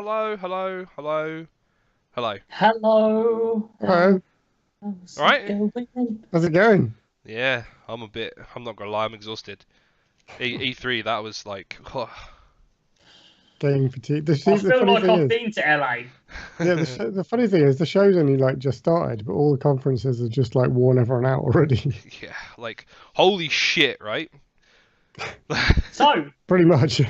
Hello, hello, hello, hello. Hello. Hello, How's All it right? going? how's it going? Yeah, I'm not gonna lie, I'm exhausted. E3, that was like, Game fatigue. I The feel funny like thing I've is, been to LA. yeah, the funny thing is, the show's only like just started, but all the conferences have just like worn everyone out already. yeah, like, holy shit, right? So, Pretty much.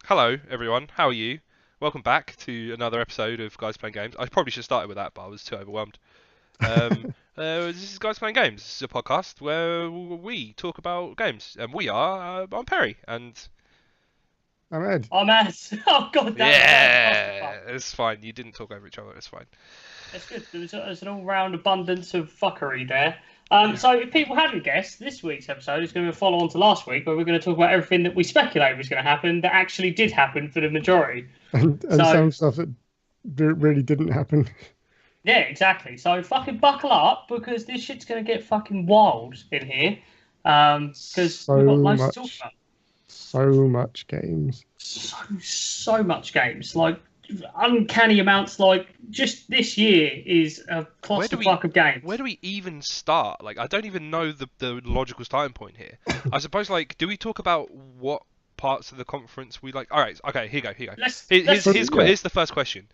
Hello, everyone, how are you? Welcome back to another episode of Guys Playing Games. I probably should have started with that, but I was too overwhelmed. This is Guys Playing Games. This is a podcast where we talk about games, and I'm Perry, and I'm Ed. I'm at. Oh God, that was yeah, clusterfuck. it's fine. You didn't talk over each other. It's fine. That's good. There's an all-round abundance of fuckery there. Yeah. So if people hadn't guessed, this week's episode is going to be a follow-on to last week, where we're going to talk about everything that we speculated was going to happen that actually did happen for the majority. And So some stuff that really didn't happen. yeah, exactly. So fucking buckle up because this shit's going to get fucking wild in here. Because we've got loads to talk about. So much games. So much games, like uncanny amounts. Like just this year is a clusterfuck of games. Where do we even start? Like, I don't even know the logical starting point here. I suppose, like, do we talk about what parts of the conference we like? All right, okay, here you go. Here's the first question.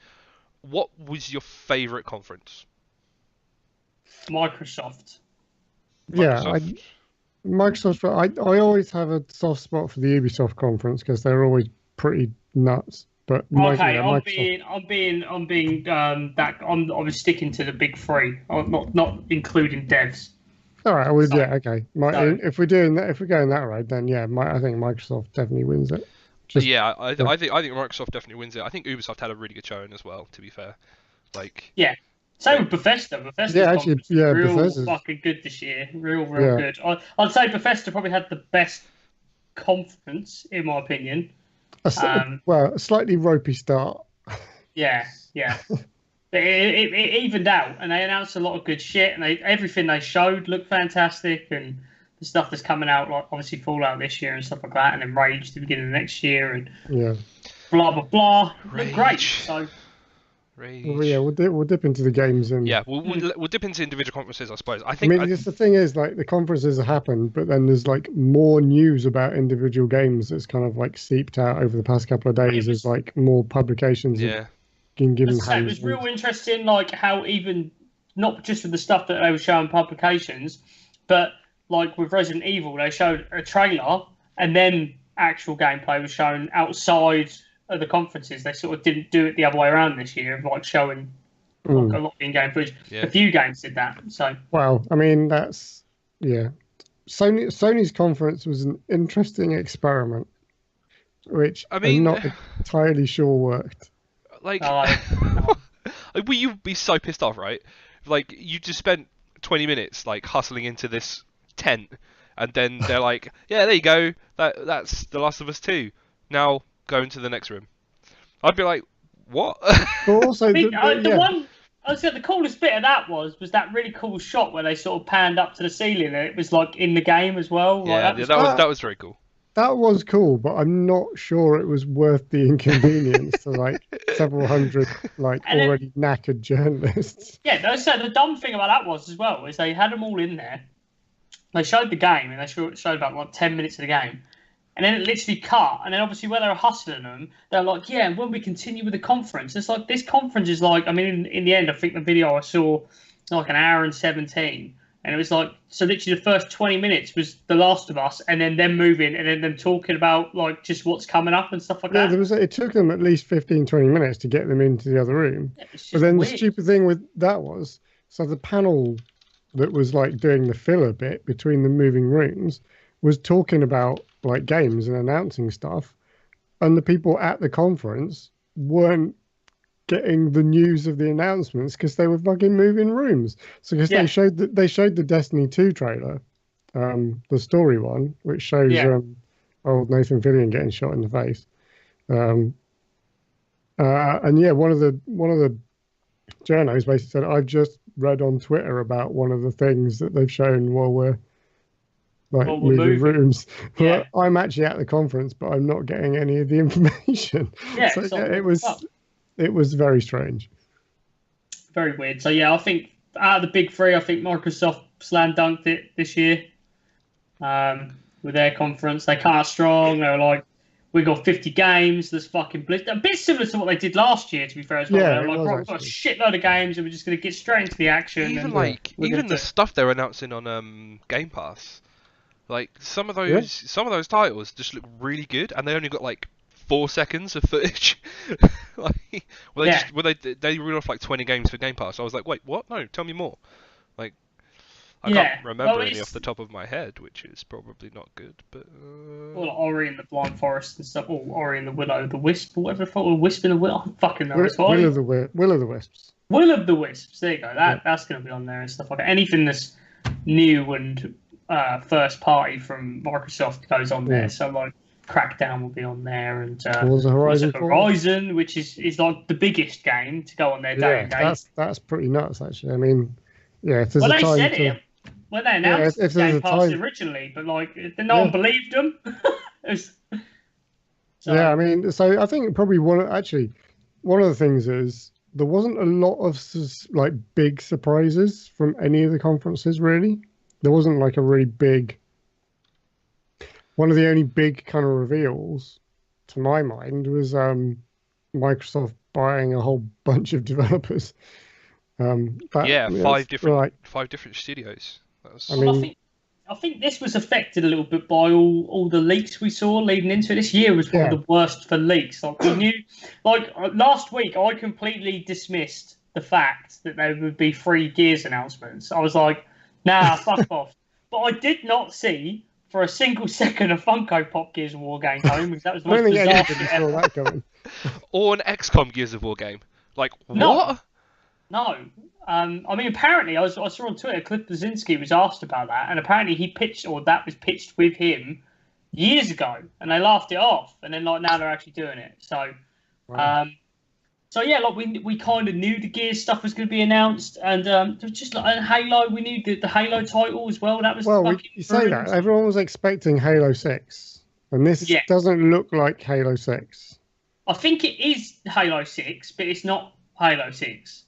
What was your favorite conference? Microsoft. Yeah, Microsoft. Microsoft. I always have a soft spot for the Ubisoft conference because they're always pretty nuts. But Okay, Microsoft. I was sticking to the big three. I'm not including devs. All right, well, So, yeah, okay. so If we're doing that, if we're going that road, then yeah, I think Microsoft definitely wins it. Just Yeah, I yeah. think Microsoft definitely wins it. I think Ubisoft had a really good showing as well. To be fair, like, yeah. Same with Bethesda. Bethesda's Yeah, actually, conference was yeah, real Bethesda's, fucking good this year. Real yeah. good. I'd say Bethesda probably had the best conference in my opinion. A slightly ropey start. Yeah. But it evened out, and they announced a lot of good shit, and everything they showed looked fantastic, and the stuff that's coming out, like obviously Fallout this year and stuff like that, and then Rage at the beginning of next year, and Yeah. blah blah blah. Looked great. Rage. So Well, yeah, Rage. we'll dip into the games and. Yeah, we'll dip into individual conferences, I suppose. I mean, just the thing is, like, the conferences have happened, but then there's like more news about individual games that's kind of like seeped out over the past couple of days. There's like more publications yeah, have been given it was hands. real interesting, like how even not just with the stuff that they were showing publications, but like with Resident Evil, they showed a trailer and then actual gameplay was shown outside of the conferences. They sort of didn't do it the other way around this year, of like showing like a lot of in-game footage. yeah. A few games did that. So Well, I mean, yeah. Sony's conference was an interesting experiment, which I I'm mean, not entirely sure worked. like, uh, will you be so pissed off, right? Like, you just spent 20 minutes like hustling into this tent, and then they're like, "Yeah, there you go. That's The Last of Us 2. Now go into the next room." I'd be like, "What?" But also, the one. I said the coolest bit of that was that really cool shot where they sort of panned up to the ceiling and it was like in the game as well. Yeah, Like, that was very cool. that was cool, but I'm not sure it was worth the inconvenience to like several hundred like And then- already knackered journalists. Yeah, no, so the dumb thing about that was as well is they had them all in there. They showed the game and they showed about like 10 minutes of the game. And then it literally cut. And then obviously where they were hustling them, they're like, yeah, and when we continue with the conference, it's like this conference is like, I mean, in the end, I think the video I saw like an hour and 17. And it was like, so literally the first 20 minutes was The Last of Us and then them moving and then them talking about like just what's coming up and stuff like Yeah, that. it took them at least 15, 20 minutes to get them into the other room. Yeah, it's But just then weird. the stupid thing with that was, so the panel that was like doing the filler bit between the moving rooms was talking about like games and announcing stuff, and the people at the conference weren't getting the news of the announcements because they were fucking moving rooms. So because Yeah. they showed the Destiny 2 trailer, the story one, which shows Yeah. old Nathan Fillion getting shot in the face. And yeah, one of the journos basically said, "I've just read on Twitter about one of the things that they've shown while we're like While we're moving moving." rooms." Yeah. I'm actually at the conference, but I'm not getting any of the information. Yeah, So it's yeah, like, it was fuck. it was very strange. Very weird. So yeah, I think out of the big three, I think Microsoft slam dunked it this year. With their conference, they come out strong. They were like, "We got 50 games. Let's fucking blitz." A bit similar to what they did last year, to be fair as well. Yeah, They were like, "Right, we've got a shitload of games, and we're just going to get straight into the action." Even and like we're even gonna the do it. stuff they're announcing on Game Pass, like some of those titles just look really good, and they only got like 4 seconds of footage. Like, Yeah. they read off like 20 games for Game Pass. I was like, wait, what? No, tell me more. Like, I Yeah. can't remember Well, any off the top of my head, which is probably not good. But Or like Ori and the Blind Forest and stuff, or Ori and the Will o' the Wisp, or whatever the fuck, or Wisp and the Will. I don't fucking know. Will, It's fine. Will of the Wisps. Will of the Wisps. There you go. That's going to be on there and stuff like that. Anything that's new and first party from Microsoft goes on there. Yeah. So like Crackdown will be on there, and Forza Horizon 4. Horizon, which is like the biggest game to go on their day and date. That's pretty nuts actually. I mean, yeah, if there's Well, a they time said to, it when they announced if there's Game a Pass time- originally, but like no one believed them. So, yeah, I mean, so I think probably one of the things is there wasn't a lot of like big surprises from any of the conferences really. There wasn't like a really big. One of the only big kind of reveals, to my mind, was Microsoft buying a whole bunch of developers. five different studios. That was... I think this was affected a little bit by all the leaks we saw leading into it. This year was probably the worst for leaks. Like we knew, like last week, I completely dismissed the fact that there would be 3 Gears announcements. I was like, nah, fuck off. But I did not see for a single second a Funko Pop Gears of War game coming, because that was the most bizarre shit ever. That coming. Or an XCOM Gears of War game. Like, No. what? No. I mean, apparently, I saw on Twitter, Cliff Blazinski was asked about that, and apparently he pitched, or that was pitched with him years ago, and they laughed it off, and then like now they're actually doing it. So, Wow. so yeah, like we kind of knew the Gears stuff was going to be announced, and there was just like and Halo. We knew the Halo title as well. That was You say that everyone was expecting Halo 6, and this doesn't look like Halo 6. I think it is Halo 6, but it's not Halo 6.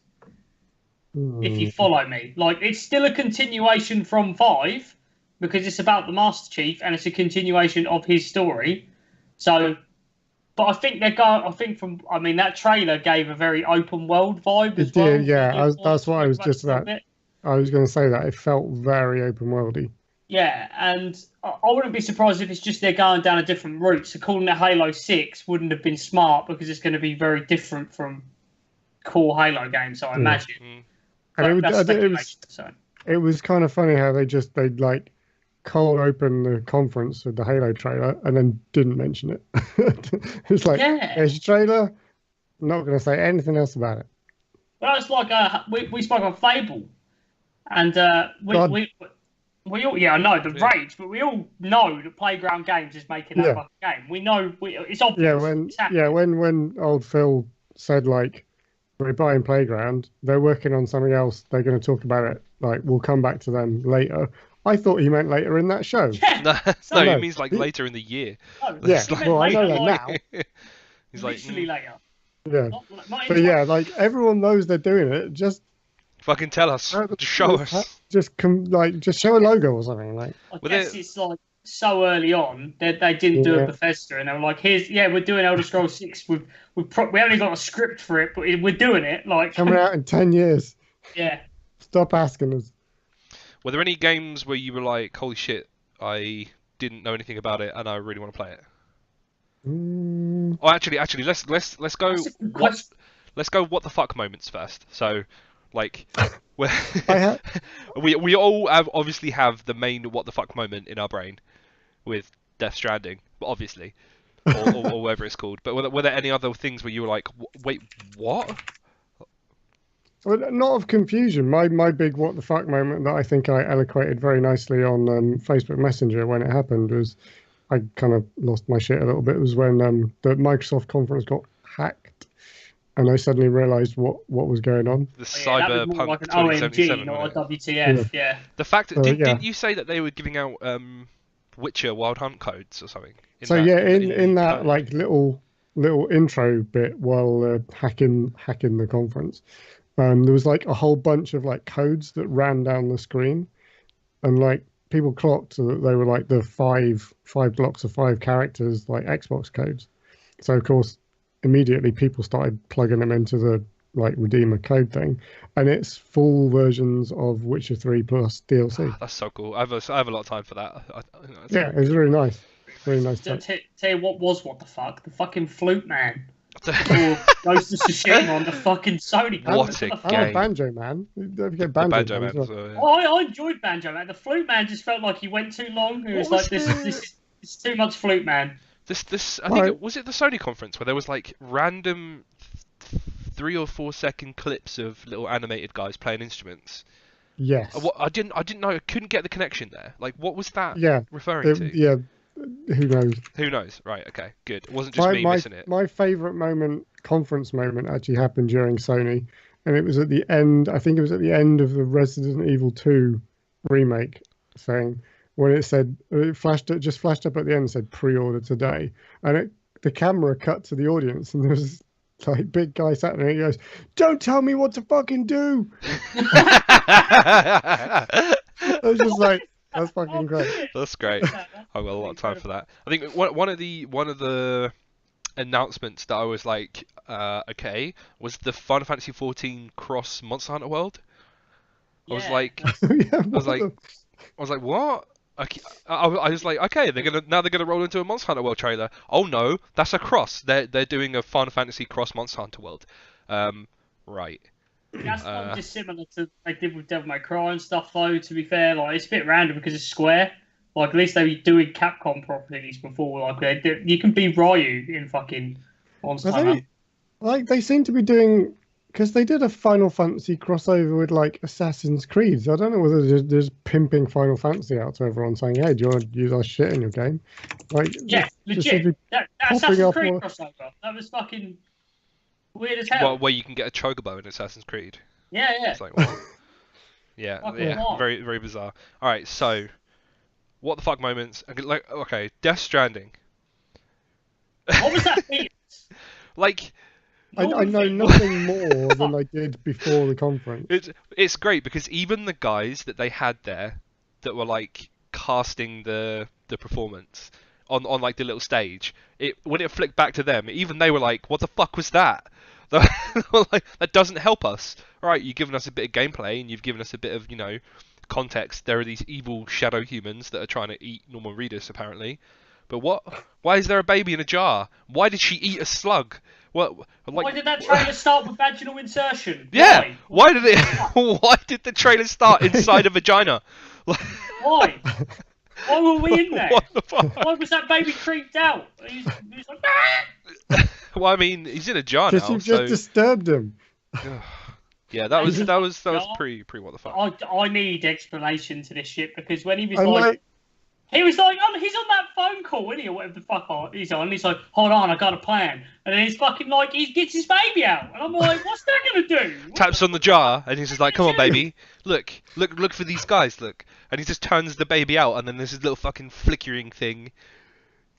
If you follow me, like it's still a continuation from 5 because it's about the Master Chief and it's a continuation of his story. So, but I think they're going. I mean, that trailer gave a very open world vibe. It did, yeah. That's what I was just about. I was going to say that it felt very open worldy. Yeah, and I wouldn't be surprised if it's just they're going down a different route. So calling it Halo 6 wouldn't have been smart because it's going to be very different from core Halo games, I imagine. Mm. And it was kind of funny how they'd like cold open the conference with the Halo trailer and then didn't mention it. It's like, there's your trailer. I'm not going to say anything else about it. Well, it's like we spoke on Fable, and we all, I know the rage, but we all know that Playground Games is making that fucking game. We know it's obvious. When old Phil said like, we're buying Playground, they're working on something else, they're going to talk about it, like we'll come back to them later. I thought he meant later in that show. Yeah. No, he means like later in the year. No, yeah, well, I know that now. He's like, literally later. Yeah. But yeah, like everyone knows they're doing it. Just fucking tell us. Just show us. Just show a logo or something. Like I guess it's like so early on that they didn't do a Bethesda, and they were like, we're doing Elder Scrolls 6. We only got a script for it, but we're doing it. Like coming out in 10 years. Yeah. Stop asking us. Were there any games where you were like, holy shit, I didn't know anything about it and I really want to play it? Oh, actually, let's go. Let's go. What the fuck moments first. So, like, we all obviously have the main what the fuck moment in our brain with Death Stranding, obviously, or whatever it's called. But were there any other things where you were like, wait, what? Well, not of confusion. My big what the fuck moment that I think I eloquated very nicely on Facebook Messenger when it happened was I kind of lost my shit a little bit. It was when the Microsoft conference got hacked, and I suddenly realised what was going on. The Cyberpunk like an 2077, OMG, not a WTF. Yeah. The fact didn't you say that they were giving out Witcher Wild Hunt codes or something? In that like little little intro bit while hacking the conference. There was like a whole bunch of like codes that ran down the screen, and like people clocked that they were like the five blocks of 5 characters, like Xbox codes. So of course, immediately people started plugging them into the like Redeemer code thing, and it's full versions of Witcher 3 plus DLC. That's so cool. I have a lot of time for that. I think that's Yeah, great. it was really nice. Really nice touch. Tell you what the fuck? The fucking Flute Man. Or Ghost of Tsushima on the fucking Sony. What a I game. like Banjo Man. Don't forget The Banjo, Banjo Man. Man as as well. well, yeah. I enjoyed Banjo Man. The Flute Man just felt like he went too long. It was What like was this it's too much Flute Man. I think was it the Sony conference where there was like random 3 or 4 second clips of little animated guys playing instruments. Yes. I didn't know. I couldn't get the connection there. Like, what was that Yeah. referring to? Yeah. Who knows? Who knows? Right. Okay. Good. It wasn't just me missing it. My favorite conference moment, actually happened during Sony, and it was at the end. I think it was at the end of the Resident Evil 2 remake thing, when it said just flashed up at the end and said pre-order today, and the camera cut to the audience, and there was this, like, big guy sat there and he goes, "Don't tell me what to fucking do." I was just like, that's fucking great. That's great. I've got a lot of time for that. I think one of the announcements that I was like, okay, was the Final Fantasy 14 cross Monster Hunter World. I was like, Yeah, I was like, what? I was like, okay, they're gonna roll into a Monster Hunter World trailer. Oh no, that's a cross. They're doing a Final Fantasy cross Monster Hunter World. Right. That's not dissimilar to they did with Devil May Cry and stuff, though. To be fair, like it's a bit random because it's Square. Like at least they were doing Capcom properties before. Like you can be Ryu in fucking Monster Hunter. They seem to be doing, because they did a Final Fantasy crossover with like Assassin's Creed. So I don't know whether they're just pimping Final Fantasy out to everyone, saying, "Hey, do you want to use our shit in your game?" Like, yeah, legit. That Assassin's Creed crossover. That was fucking weird as hell. Well, where you can get a chocobo in Assassin's Creed. Yeah. It's like, what? Yeah, Fucking what? very, very bizarre. All right, so what the fuck moments? Like, okay, Death Stranding. What was that feeling? Like, I know nothing more than I did before the conference. it's great because even the guys that they had there that were like casting the performance on like the little stage, when it flicked back to them, even they were like, "What the fuck was that?" Like, that doesn't help us. Right, you've given us a bit of gameplay and you've given us a bit of, context. There are these evil shadow humans that are trying to eat Norman Reedus apparently. But what? Why is there a baby in a jar? Why did she eat a slug? What? Like, why did that trailer start with vaginal insertion? Yeah. Why did it? Why did the trailer start inside a vagina? Why? Why were we in there? What the fuck? Why was that baby creeped out? He was like, ah! Well, I mean, he's in a jar Because now. you've just disturbed him. Yeah, that was pretty what the fuck. I need explanation to this shit because when he was he was like, oh, he's on that phone call, isn't he, or whatever the fuck he's on. He's like, hold on, I got a plan. And then he's fucking like, he gets his baby out, and I'm like, what's that gonna do? Taps on the jar, and he's just like, come on, baby, look for these guys, look. And he just turns the baby out, and then there's this little fucking flickering thing,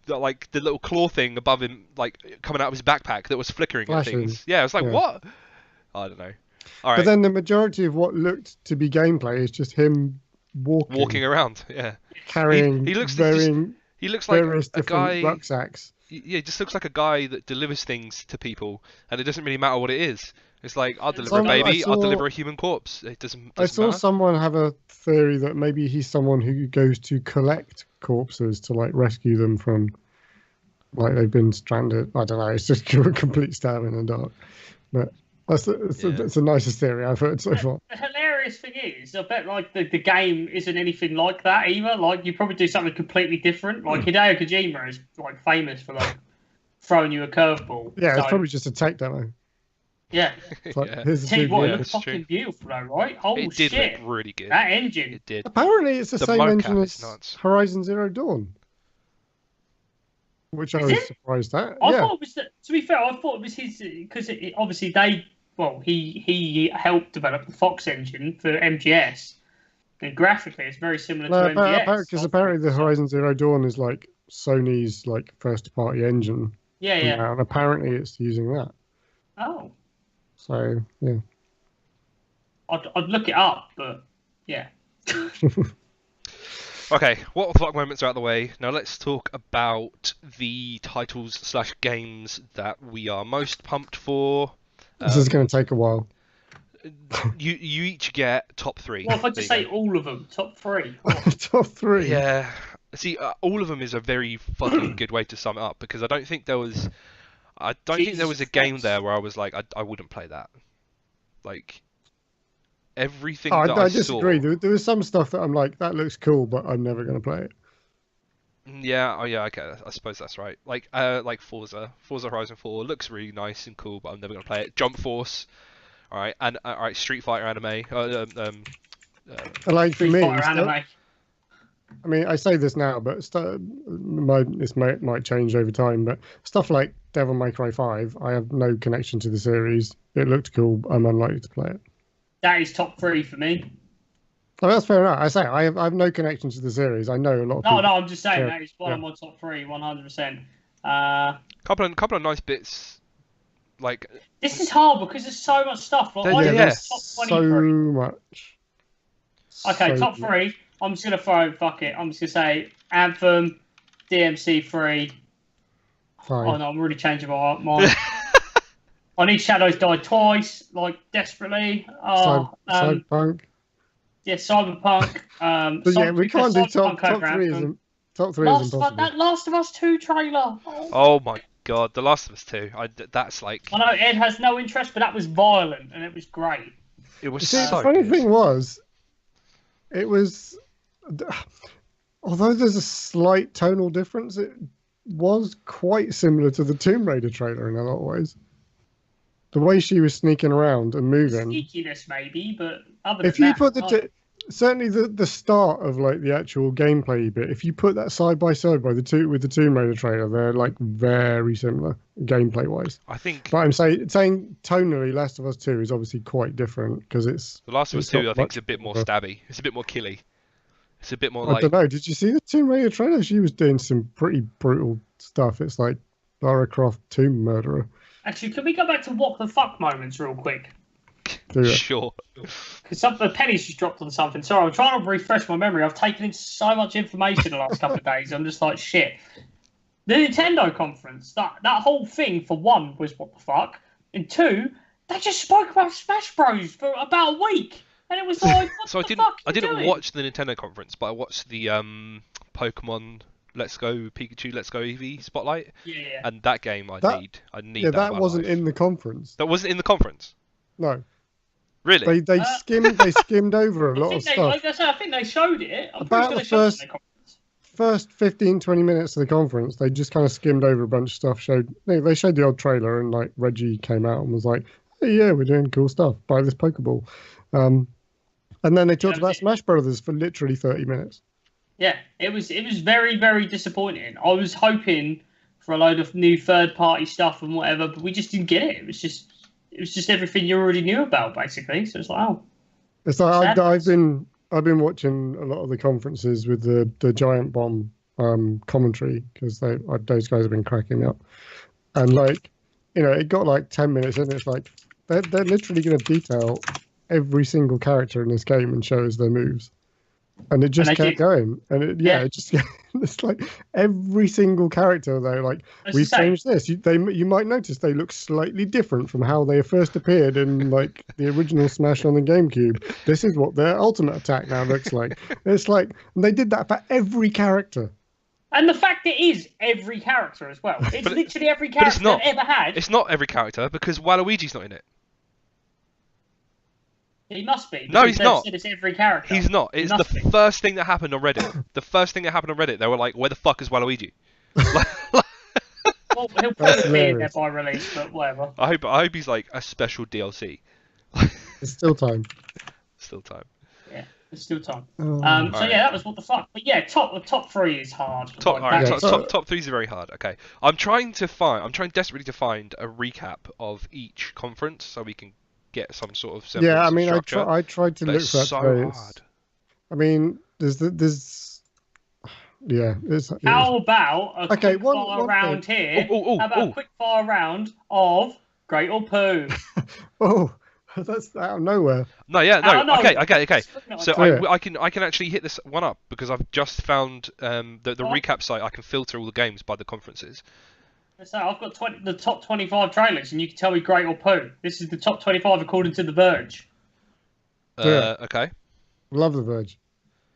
like the little claw thing above him, like coming out of his backpack that was flickering at things. Yeah, I was like, what? I don't know. All right. But then the majority of what looked to be gameplay is just him walking around. Yeah. Carrying he looks like various a guy. Rucksacks. Yeah, he just looks like a guy that delivers things to people, and it doesn't really matter what it is. It's like, I'll deliver a baby, I'll deliver a human corpse. It doesn't I saw matter. someone have a theory that maybe he's someone who goes to collect corpses to like rescue them from, like, they've been stranded. I don't know. It's just a complete stab in the dark. But that's the nicest theory I've heard so far. The hilarious thing is, I bet like the game isn't anything like that either. Like you probably do something completely different. Like Hideo Kojima is like famous for like throwing you a curveball. Yeah, it's probably just a tech demo. Yeah. Like, here's Tell you what, it looks looks fucking beautiful though, right? Oh it did shit! look really good. That engine. It did. Apparently, it's the same mocap engine is as nuts. Horizon Zero Dawn, which I was surprised at. I thought it was. To be fair, I thought it was his because obviously he helped develop the Fox engine for MGS, and graphically it's very similar to MGS. Because apparently the Horizon Zero Dawn is like Sony's like first party engine, Yeah, yeah. now, and apparently it's using that. Oh, So yeah. I'd look it up, but yeah. Okay, what the fuck moments are out of the way. Now let's talk about the titles slash games that we are most pumped for. This is going to take a while. You each get top 3. Well, if I There just you say go. all of them, top 3. Top 3. Yeah. See, all of them is a very fucking good way to sum it up because I don't think there was a game Christ. there where I was like, I wouldn't play that. Like everything I, that I I disagree. saw. There was some stuff that I'm like, that looks cool, but I'm never going to play it. Yeah, oh yeah, okay, I suppose that's right. Like Forza Horizon 4 looks really nice and cool, but I'm never gonna play it. Jump Force, all right, and all right, Street Fighter anime. And like for Street me, Fighter stuff, anime. I mean, I say this now, but this might change over time. But stuff like Devil May Cry 5, I have no connection to the series. It looked cool. I'm unlikely to play it. That is top 3 for me. Oh, that's fair enough. I say I have no connection to the series. I know a lot of people. No, I'm just saying Yeah, that is one yeah. of my top 3, 100%. couple of nice bits, like This is hard because there's so much stuff. Like, Yeah, I yeah. think yeah. it's top So 23. much. Okay, So top much. 3. I'm just gonna throw. Fuck it. I'm just gonna say Anthem, DMC3. Fine. Oh no, I'm really changing my mind. I need Shadows Die Twice, like desperately. Oh, Cyberpunk. yeah, Cyberpunk. But yeah, we can't do top Cyberpunk over 3. Anthem. Top 3 is Last of Us, impossible. that Last of Us 2 trailer. Oh. oh my god, The Last of Us 2. That's like I know Ed has no interest, but that was violent and it was great. it was See, so the funny good. thing was, it was, although there's a slight tonal difference, it was quite similar to the Tomb Raider trailer in a lot of ways. The way she was sneaking around and moving. Sneakiness maybe, but other If than you that, put certainly the start of like the actual gameplay bit, if you put that side by side with the Tomb Raider trailer, they're like very similar gameplay wise. I think But I'm saying tonally, Last of Us 2 is obviously quite different because it's. The Last of Us it's 2 got I think is much a bit more more- stabby. It's a bit more killy. It's a bit more I like don't know. Did you see the Tomb Raider trailer? She was doing some pretty brutal stuff. It's like Lara Croft Tomb Murderer. actually, can we go back to what the fuck moments real quick? Do it. sure. Because the pennies just dropped on something. Sorry, I'm trying to refresh my memory. I've taken in so much information the last couple of days. I'm just like, shit. The Nintendo conference, that whole thing, for one, was what the fuck. And two, they just spoke about Smash Bros. For about a week. And it was like, what So the fuck I are you didn't doing? watch the Nintendo conference, but I watched the Pokemon Let's Go Pikachu Let's Go Eevee Spotlight, Yeah, yeah. and that game I That- need Yeah, that. in that my wasn't life. in the conference. That wasn't in the conference. No, Really? they skimmed over a lot of I stuff. like I said, I think they showed it. I'm About pretty the sure they showed first- it in the conference. First 15-20 minutes of the conference, they just kind of skimmed over a bunch of stuff. They showed the old trailer, and like Reggie came out and was like, "Hey, yeah, we're doing cool stuff. Buy this Pokeball." And then they talked that was about it. Smash Brothers for literally 30 minutes. Yeah, it was very, very disappointing. I was hoping for a load of new third party stuff and whatever, but we just didn't get it. It was just everything you already knew about, basically. So it's like, oh, It's like Sadness. I've been watching a lot of the conferences with the Giant Bomb commentary because those guys have been cracking me up, and like it got like 10 minutes in. It's like they're literally going to detail every single character in this game and show us their moves, and it just they kept did. going. And it just it's like every single character though, like as we've you say, changed this. You might notice they look slightly different from how they first appeared in like the original Smash on the GameCube. This is what their ultimate attack now looks like. It's like, and they did that for every character. and the fact it is every character as well. It's But literally every it's character not. they've ever had. It's not every character because Waluigi's not in it. He must be. No, because he's they've not. said it's every character. He's not. He It's must the be. first thing that happened on Reddit. The first thing that happened on Reddit, they were like, "Where the fuck is Waluigi?" Well, he'll That's probably be in there hilarious. by release, but whatever. I hope he's like a special DLC. It's still time. Still time. Yeah, there's still time. Oh. So Alright. yeah, that was what the fuck. But yeah, the top 3 is hard. Top, Like, all right, that Yeah, is- so- top 3s are very hard. Okay, I'm trying desperately to find a recap of each conference so we can get some sort of semblance Yeah, I of mean, structure. I tried to But look it's for that so today. hard. I mean, there's Yeah. How about a Okay, quick one fire round here? Oh, How about a quick fire round of great or poo? Oh, that's out of nowhere. No, yeah, Out no. of Okay, nowhere. okay. So Do it. I can actually hit this one up because I've just found the recap site. I can filter all the games by the conferences. So I've got the top 25 trailers, and you can tell me great or poo. This is the top 25 according to The Verge. Okay. Love The Verge.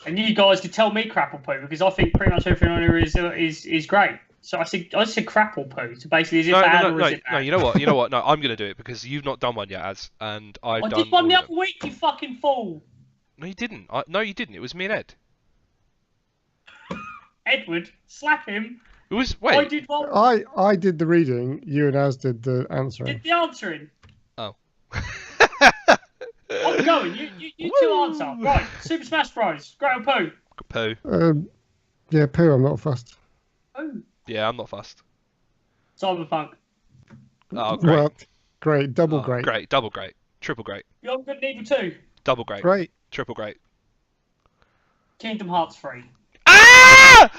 And you guys can tell me crap or poo because I think pretty much everything on here is great. So I said crap or poo. So basically, is it bad or is it bad? No. You know what? No, I'm gonna do it because you've not done one yet, and I've I done. did one all the of other them. week, you fucking fool. No, you didn't. No, you didn't. It was me and Ed. Edward, slap him. It was I wait. did one. I did the reading. You and Az did the answering. Did the answering. Oh. I'm going. You two answer. Right. Super Smash Bros. Great or poo? Poo. Yeah, poo. I'm not fussed. Oh. Yeah, I'm not fussed. Cyberpunk. Oh, great. Well, great. Double great. Great. Double great. Triple great. Beyond Good and Evil 2. Double great. Great. Triple great. Kingdom Hearts 3. Ah!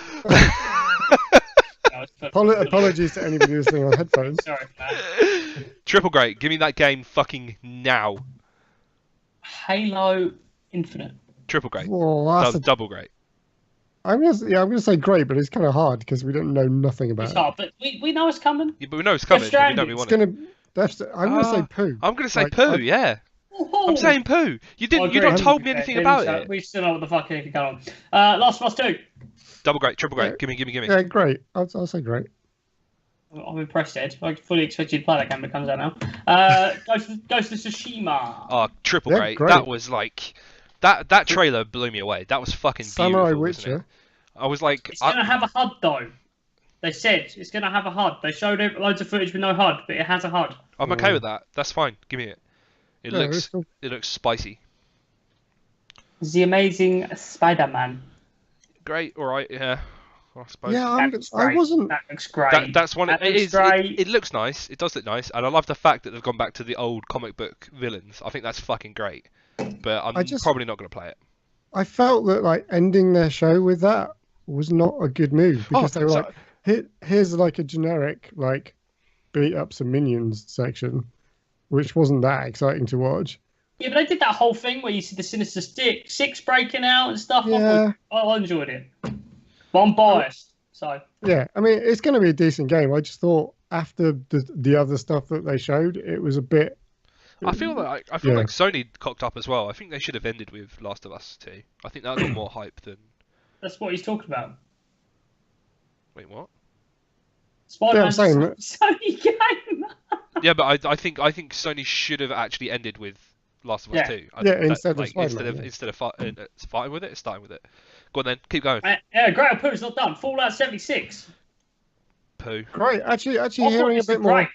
Apologies to anybody listening on headphones. Sorry for that. Triple great. Give me that game fucking now. Halo Infinite. Triple great. Whoa, that's Double great. I'm gonna say great, but it's kind of hard because we don't know nothing about It's it. hard, but we know it's coming. Yeah, but we know it's coming. But we know we It's want It's it. gonna. I'm gonna say poo. I'm gonna say Like, poo. Yeah. I'm saying poo. You didn't. You not told me anything about it. We still know what the fuck is going on. Last of Us 2. Double great. Triple great. Yeah. Gimme. Yeah, great. I'll say great. I'm impressed, Ed. I fully expect you to play that game that comes out now. Ghost of Tsushima. Oh, triple Yeah, great. great. That was like that trailer blew me away. That was fucking Samurai beautiful, wasn't it? Witcher. I was like, It's going to have a HUD, though. They said it's going to have a HUD. They showed loads of footage with no HUD, but it has a HUD. I'm okay with that. That's fine. Give me it. It Yeah, looks it's cool. it looks spicy. The Amazing Spider-Man. Great. All right. Yeah. I suppose. Yeah, That looks great. I wasn't. That looks great. That's one. That It looks is. great. It looks nice. It does look nice, and I love the fact that they've gone back to the old comic book villains. I think that's fucking great. But I'm probably not going to play it. I felt that like ending their show with that was not a good move because they were like, here's like a generic like beat up some minions section, which wasn't that exciting to watch. Yeah, but they did that whole thing where you see the Sinister Six breaking out and stuff. Yeah. I enjoyed it. But I'm biased, so. Yeah, I mean it's going to be a decent game. I just thought after the other stuff that they showed, it was a bit. I feel like Sony cocked up as well. I think they should have ended with Last of Us 2. I think that got more hype than. That's what he's talking about. Wait, what? Spider-Man's Yeah, I'm saying that. Sony game. Yeah, but I think Sony should have actually ended with Last of Us 2. Instead of Spider-Man, instead of fighting with it, starting with it. Go on then, keep going. Yeah, Great or Poo's not done. Fallout 76. Poo. Great. Actually, I hearing thought a this bit was more. great.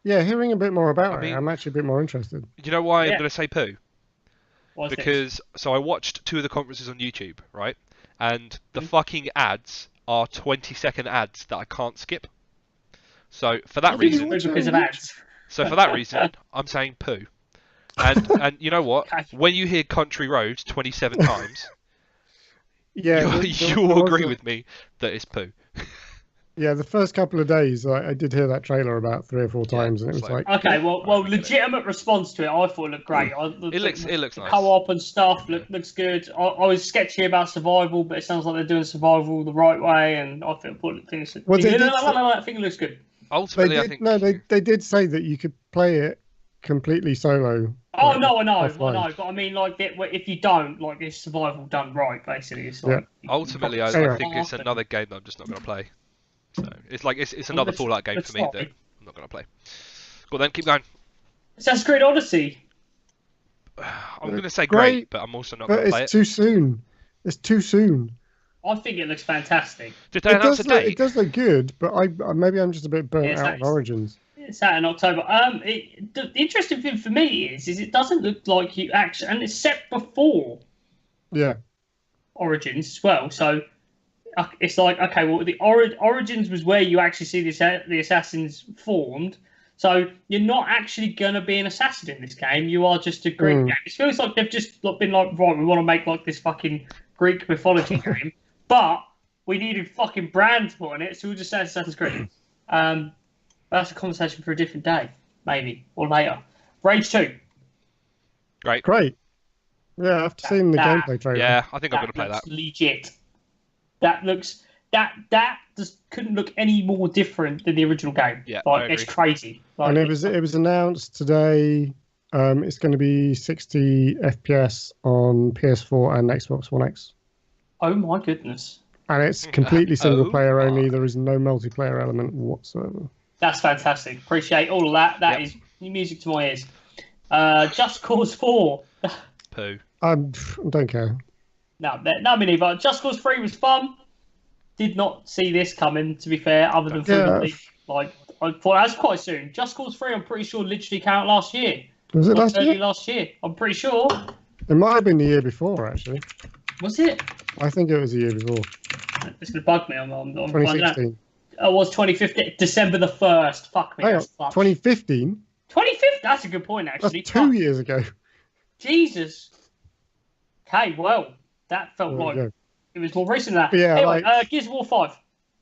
Yeah, hearing a bit more about I mean- it, I'm actually a bit more interested. You know why Yeah. I'm going to say poo? What's this? Because so I watched 2 of the conferences on YouTube, right? And the Mm-hmm. fucking ads are 20-second ads that I can't skip. So for that I think it's reason, weird because of ads. I'm saying poo. And you know what? Okay. When you hear Country Roads 27 times, Yeah, you'll agree with me that it's poo. Yeah, the first couple of days, I did hear that trailer about 3 or 4 times, and it was it's like, Okay, well, legitimate response to it. I thought it looked great. It looks nice. Co-op and stuff looks good. I was sketchy about survival, but it sounds like they're doing survival the right way, and I think things. Well, they did I think it looks good. Ultimately, I think they did say that you could play it completely solo. Oh no, I know, offline. but I mean, like, if you don't, like, it's survival done right, basically. It's like, ultimately, I Anyway. think it's another game that I'm just not going to play. So it's like it's another Fallout game let's for me try. that I'm not going to play. Go on then, keep going. Assassin's Creed Odyssey. I'm going to say Great, great, but I'm also not But going to play it's it. too soon. It's too soon. I think it looks fantastic. Did they announce a date? It does look good, but maybe I'm just a bit burnt Yeah, out on Origins. It's out in October. The interesting thing for me is it doesn't look like you actually, and it's set before Yeah. Origins as well. So it's like, okay, well, the Origins was where you actually see the assassins formed. So you're not actually going to be an assassin in this game. You are just a Greek game. It feels like they've just been like, right, we want to make like this fucking Greek mythology game. But we needed fucking brands put on it, so we'll just say Assassin's Creed. That's a conversation for a different day, maybe, or later. Rage 2. Great. Yeah, after seeing the gameplay trailer. Yeah, I think I'm going to play that. Legit. That looks... That just couldn't look any more different than the original game. Yeah, like, it's crazy. Like, and it was announced today. It's going to be 60 FPS on PS4 and Xbox One X. Oh my goodness. And it's completely single player my. only. There is no multiplayer element whatsoever. That's fantastic. Appreciate all of that. That is music to my ears. Just Cause 4. Poo. I don't care. No, me neither. Just Cause 3 was fun. Did not see this coming, to be fair, other than like I thought that was quite soon. Just Cause 3, I'm pretty sure, literally came out last year. Was it last year? Last year. I'm pretty sure. It might have been the year before, actually. Was it? I think it was the year before. It's going to bug me. I'm 2016. It was 2015. December the 1st. Fuck me. Hang on, 2015? 2015? That's a good point, actually. That's 2 years ago. Jesus. Okay, well, that felt like it was more recent than that. But yeah, anyway, Gears of War 5.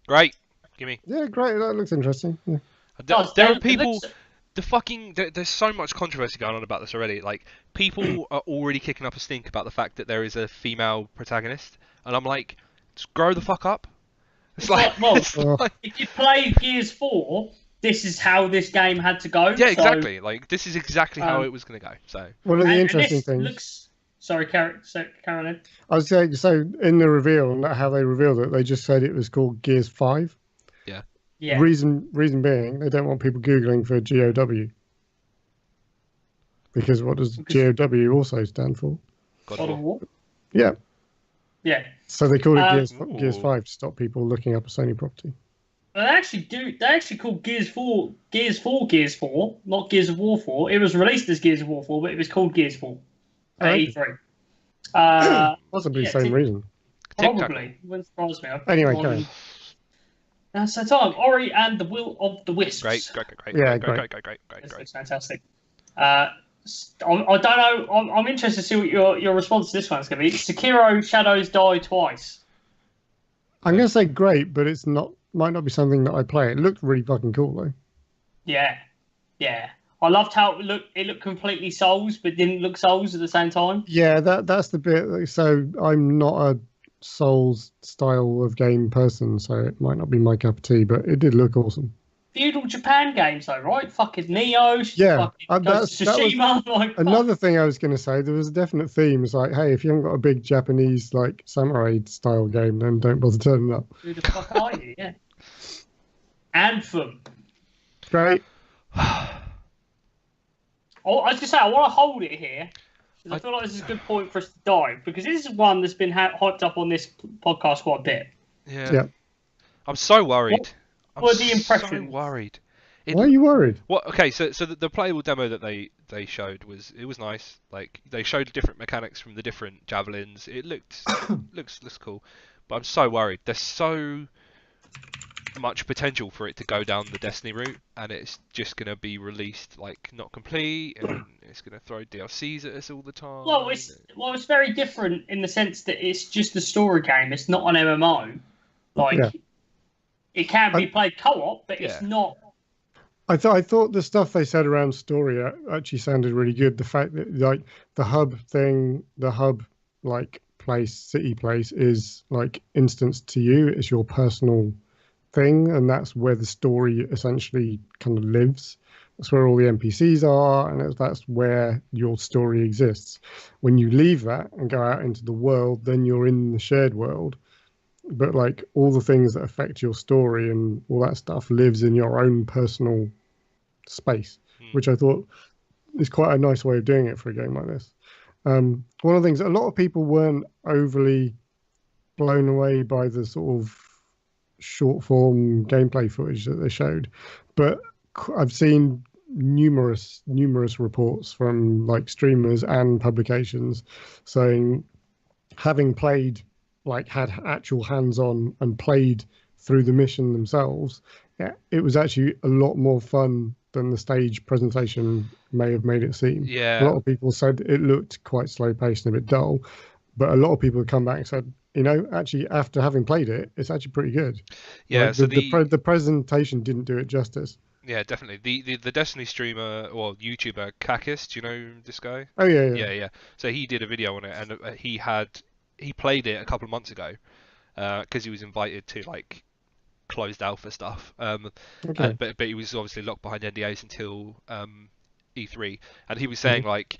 Great. Gimme. Yeah, great. That looks interesting. Yeah. There are people... There's so much controversy going on about this already. Like, people are already kicking up a stink about the fact that there is a female protagonist, and I'm like, just grow the fuck up. It's like, if you play Gears 4, this is how this game had to go. Yeah, exactly. Like, this is exactly how it was going to go. So one of the interesting things. Sorry, Karen. I was saying, so in the reveal, how they revealed it, they just said it was called Gears 5. Yeah. Reason being, they don't want people Googling for GOW. Because what does GOW also stand for? God of War? Yeah. Yeah. So they call it Gears 5 to stop people looking up a Sony property. They actually call Gears 4, not Gears of War 4. It was released as Gears of War 4, but it was called Gears 4 at E3. Possibly the same reason. Probably. Wouldn't surprise me. Anyway, Karen. That's the time. Ori and the Will of the Wisps. Great. Yeah, great. It's fantastic. I don't know. I'm interested to see what your response to this one's going to be. Sekiro Shadows Die Twice. I'm going to say great, but it's not. Might not be something that I play. It looked really fucking cool though. Yeah. I loved how it looked. It looked completely Souls, but didn't look Souls at the same time. Yeah, that's the bit. So I'm not a Souls style of game person, so it might not be my cup of tea, but it did look awesome. Feudal Japan games though, right? Fucking Neo. Yeah, Tsushima. Like, another thing I was going to say. There was a definite theme. It's like, hey, if you haven't got a big Japanese like samurai style game, then don't bother turning up. Who the fuck are you? Yeah. Anthem. Great. I was going to say, I want to hold it here. I feel like this is a good point for us to dive, because this is one that's been hyped up on this podcast quite a bit. Yeah. I'm so worried. What were the impressions? So worried. Why are you worried? Okay, so the playable demo that they showed was nice. Like, they showed different mechanics from the different javelins. It looks cool, but I'm so worried. There's so much potential for it to go down the Destiny route, and it's just going to be released like not complete, and it's going to throw DLCs at us all the time. Well, it's very different in the sense that it's just a story game. It's not an MMO. It can be played co-op, but it's not. I thought the stuff they said around story actually sounded really good. The fact that like the hub like city place is like instanced to you. It's your personal thing, and that's where the story essentially kind of lives. That's where all the NPCs are, and that's where your story exists. When you leave that and go out into the world, then you're in the shared world. But like all the things that affect your story and all that stuff lives in your own personal space, which I thought is quite a nice way of doing it for a game like this. One of the things, a lot of people weren't overly blown away by the sort of short form gameplay footage that they showed, but I've seen numerous reports from like streamers and publications saying, having played, like had actual hands-on and played through the mission themselves, it was actually a lot more fun than the stage presentation may have made it seem. Yeah. A lot of people said it looked quite slow-paced and a bit dull, but a lot of people have come back and said you know, actually after having played it, it's actually pretty good. Yeah, Like so the presentation didn't do it justice. yeah, definitely. The Destiny streamer or YouTuber Kakis, do you know this guy? Oh yeah, yeah. Yeah. So he did a video on it, and he played it a couple of months ago, because he was invited to like closed alpha stuff. Okay. But he was obviously locked behind NDAs until E3, and he was saying like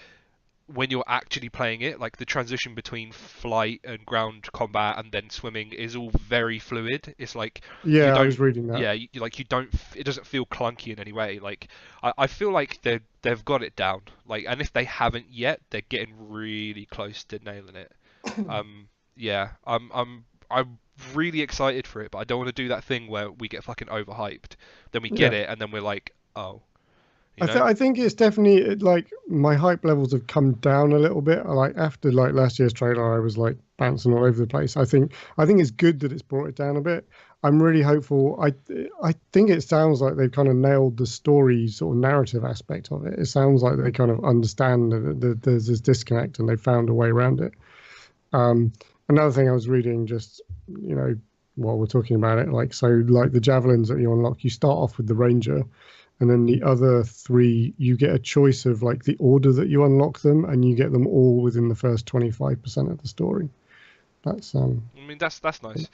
when you're actually playing it, like the transition between flight and ground combat and then swimming is all very fluid. It's like you Yeah, I don't, was reading that. yeah, like you don't, it doesn't feel clunky in any way. Like I feel like they've got it down. Like, and if they haven't yet, they're getting really close to nailing it. Yeah, I'm really excited for it, but I don't want to do that thing where we get fucking overhyped, then we get Yeah. it, and then we're like, oh, you know? I think it's definitely like my hype levels have come down a little bit. Like after like last year's trailer, I was like bouncing all over the place. I think it's good that it's brought it down a bit. I'm really hopeful. I think it sounds like they've kind of nailed the story sort of narrative aspect of it. It sounds like they kind of understand that there's this disconnect and they found a way around it. Another thing I was reading, just you know, while we're talking about it, like so, like the javelins that you unlock, you start off with the ranger, and then the other three, you get a choice of like the order that you unlock them, and you get them all within the first 25% of the story. That's I mean, that's nice.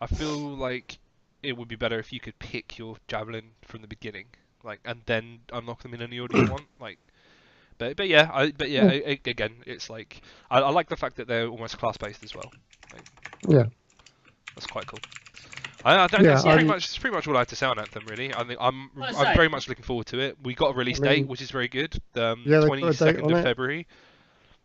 I feel like it would be better if you could pick your javelin from the beginning, like, and then unlock them in any order you want. Like, but yeah, again, it's like I like the fact that they're almost class based as well. Like, yeah, that's quite cool. I don't. Yeah, It's pretty much all I have to say on Anthem, really. I think I'm say- very much looking forward to it. We got a release date, which is very good. yeah, they put a date 22nd on of it. February,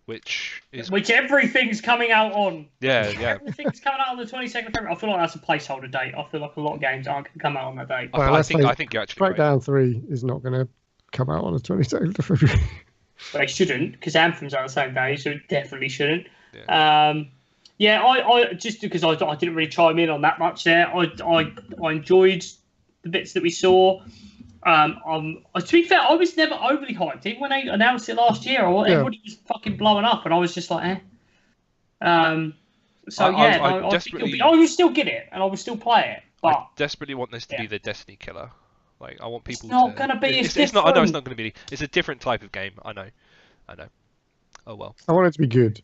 which is Which everything's coming out on. yeah. Everything's coming out on the 22nd of February. I feel like that's a placeholder date. I feel like a lot of games aren't going to come out on that date. Well, I let's think say you're actually right. Crackdown 3 is not going to come out on the 22nd of February. They shouldn't, because Anthem's on the same day, so it definitely shouldn't. Yeah. I just because I didn't really chime in on that much there. I enjoyed the bits that we saw. To be fair, I was never overly hyped. Even when they announced it last year, everybody was fucking blowing up, and I was just like, eh. I would still get it, and I would still play it. But I desperately want this to be the Destiny killer. Like, I want people. It's not gonna be. It's not. I know it's not going to be. It's a different type of game. I know. Oh well. I want it to be good.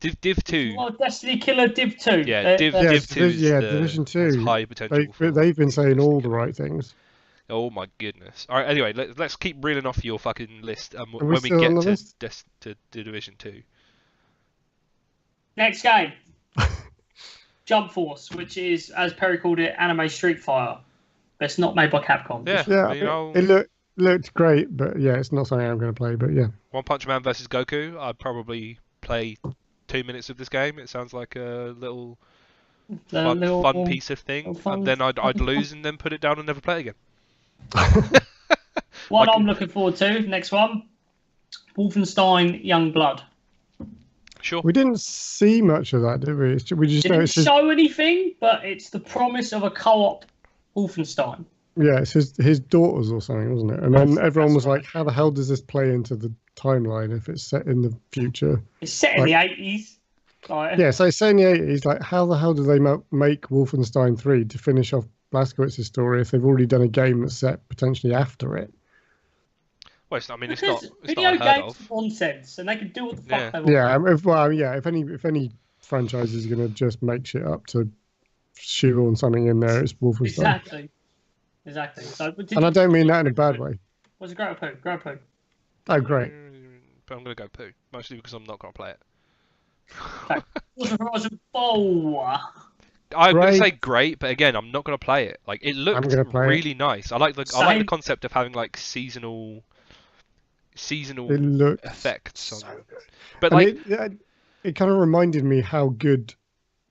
Div 2. Well, Destiny Killer Div 2. Yeah, Div 2 is Division 2 has high potential. They've been saying all the right things. Oh my goodness. All right. Anyway, let's keep reeling off your fucking list. we When we still on get the to Division 2. Next game. Jump Force, which is, as Perry called it, anime Street Fighter. But it's not made by Capcom. Yeah, it looked great, but yeah, it's not something I'm going to play. But yeah, One Punch Man versus Goku. I'd probably play 2 minutes of this game. It sounds like a little fun piece of thing, and then I'd lose and then put it down and never play it again. What I'm looking forward to, next one, Wolfenstein Young Blood. Sure. we didn't see much of that, did we? We just Didn't show anything, but it's the promise of a co-op Wolfenstein. Yeah, it's his daughters or something, wasn't it? And then everyone was like, "How the hell does this play into the timeline if it's set in the future?" It's set in the 80s. Yeah, so it's set in the 80s. Like, how the hell do they make Wolfenstein 3 to finish off Blazkowicz's story if they've already done a game that's set potentially after it? Well, it's not video unheard games of. nonsense, and they can do what the fuck they want. Yeah. If any franchise is going to just make shit up to shoehorn something in there, it's Wolfenstein. Exactly. So, and I don't mean that in a bad way. What's a Grow Poo? Oh, great. But I'm going to go poo, mostly because I'm not going to play it. I'm going to say great, but again, I'm not going to play it. Like, it looked really nice. I like the concept of having like seasonal effects. But like, it kind of reminded me how good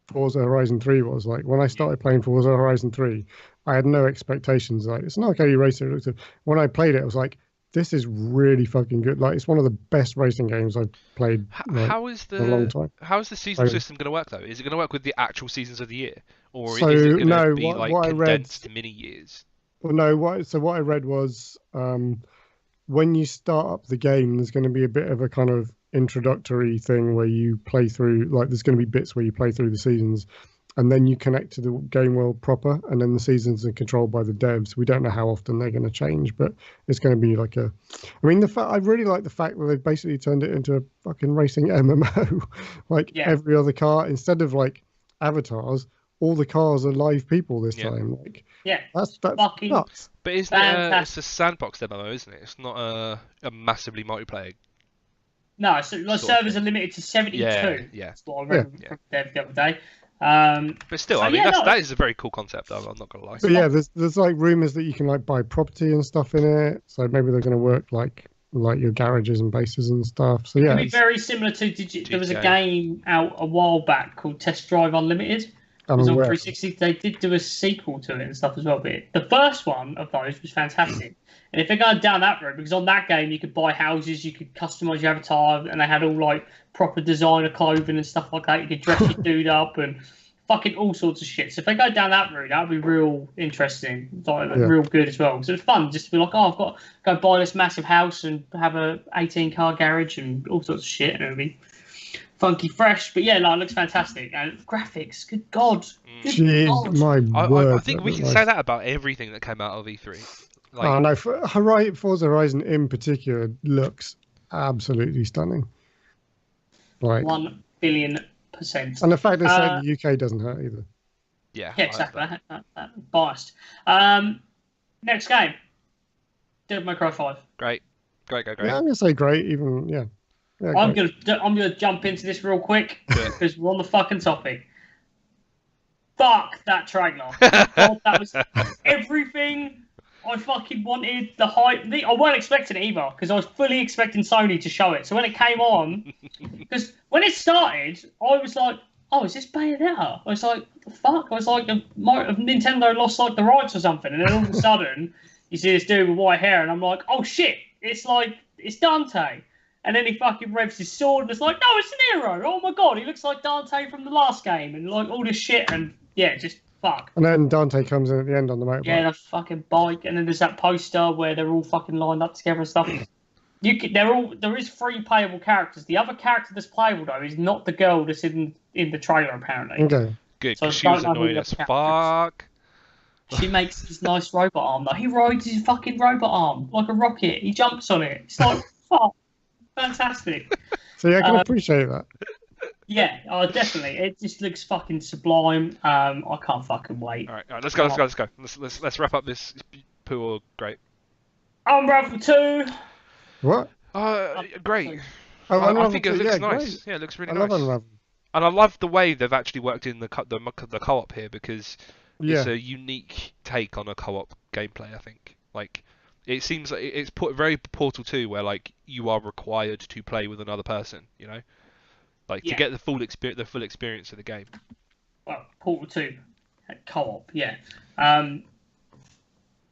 Forza Horizon 3 was. Like when I started playing Forza Horizon 3, I had no expectations. Like it's an arcade racer. When I played it, I was like, this is really fucking good. Like it's one of the best racing games I've played in a long time. How is the seasonal system going to work though? Is it going to work with the actual seasons of the year, or is it going to be condensed mini years? Well, no. What I read was when you start up the game, there's going to be a bit of a kind of introductory thing where you play through, like there's going to be bits where you play through the seasons, and then you connect to the game world proper, and then the seasons are controlled by the devs. We don't know how often they're going to change, but it's going to be like a. I mean, I really like the fact that they've basically turned it into a fucking racing MMO, like every other car, instead of like avatars. All the cars are live people this time. Like, that's fucking nuts. But isn't it, it's a sandbox MMO, isn't it? It's not a massively multiplayer. No, so the servers are limited to 72. Yeah. That's what I read from Dev the other day. But still, so I mean, that is a very cool concept, though. I'm not gonna lie. But yeah, there's like rumors that you can like buy property and stuff in it. So maybe they're going to work like your garages and bases and stuff. So yeah, it'll be very similar to. There was a game out a while back called Test Drive Unlimited. It was on 360. They did do a sequel to it and stuff as well. But the first one of those was fantastic. And if they're going down that route, because on that game you could buy houses, you could customize your avatar, and they had all like proper designer clothing and stuff like that. You could dress your dude up and fucking all sorts of shit. So if they go down that route, that would be real interesting, like real good as well. So it's fun just to be like, oh, I've got to go buy this massive house and have a 18-car garage and all sorts of shit, and it'll be funky fresh. But yeah, no, it looks fantastic. And graphics, good God. Jeez, my word. I think we can say that about everything that came out of E3. Like, oh no, Forza Horizon in particular looks absolutely stunning. Like 1 billion%. And the fact they said the UK doesn't hurt either. Yeah, exactly. That biased. Next game, Devil May Cry 5. Great. Yeah, I'm gonna say great. Even I'm gonna jump into this real quick because we're on the fucking topic. Fuck that trailer. God, that was everything I fucking wanted. The hype. I weren't expecting it either because I was fully expecting Sony to show it. So when it came on, because when it started, I was like, "Oh, is this Bayonetta?" I was like, "The fuck?" I was like, "Nintendo lost like the rights or something," and then all of a sudden, you see this dude with white hair, and I'm like, "Oh shit!" It's Dante. And then he fucking revs his sword, and it's like, no, it's an hero. Oh my god, he looks like Dante from the last game, and like all this shit, and yeah, just fuck. And then Dante comes in at the end on the motorbike. Yeah, the fucking bike, and then there's that poster where they're all fucking lined up together and stuff. There is 3 playable characters. The other character that's playable though is not the girl that's in the trailer apparently. Okay. Good, because she was annoying as fuck. She makes his nice robot arm though. He rides his fucking robot arm like a rocket. He jumps on it. It's like fuck. Fantastic. So yeah, I can appreciate that. Yeah, definitely. It just looks fucking sublime. I can't fucking wait. All right, let's go. Let's wrap up this pool. Great. Unravel 2. What? Great. Oh, I think it looks nice. Great. Yeah, it looks really I nice. love Unravel. And I love the way they've actually worked in the co-op here because it's a unique take on a co-op gameplay. I think it seems like it's put very Portal 2 where like you are required to play with another person, you know, to get the full experience of the game. Well, Portal 2 co-op, yeah.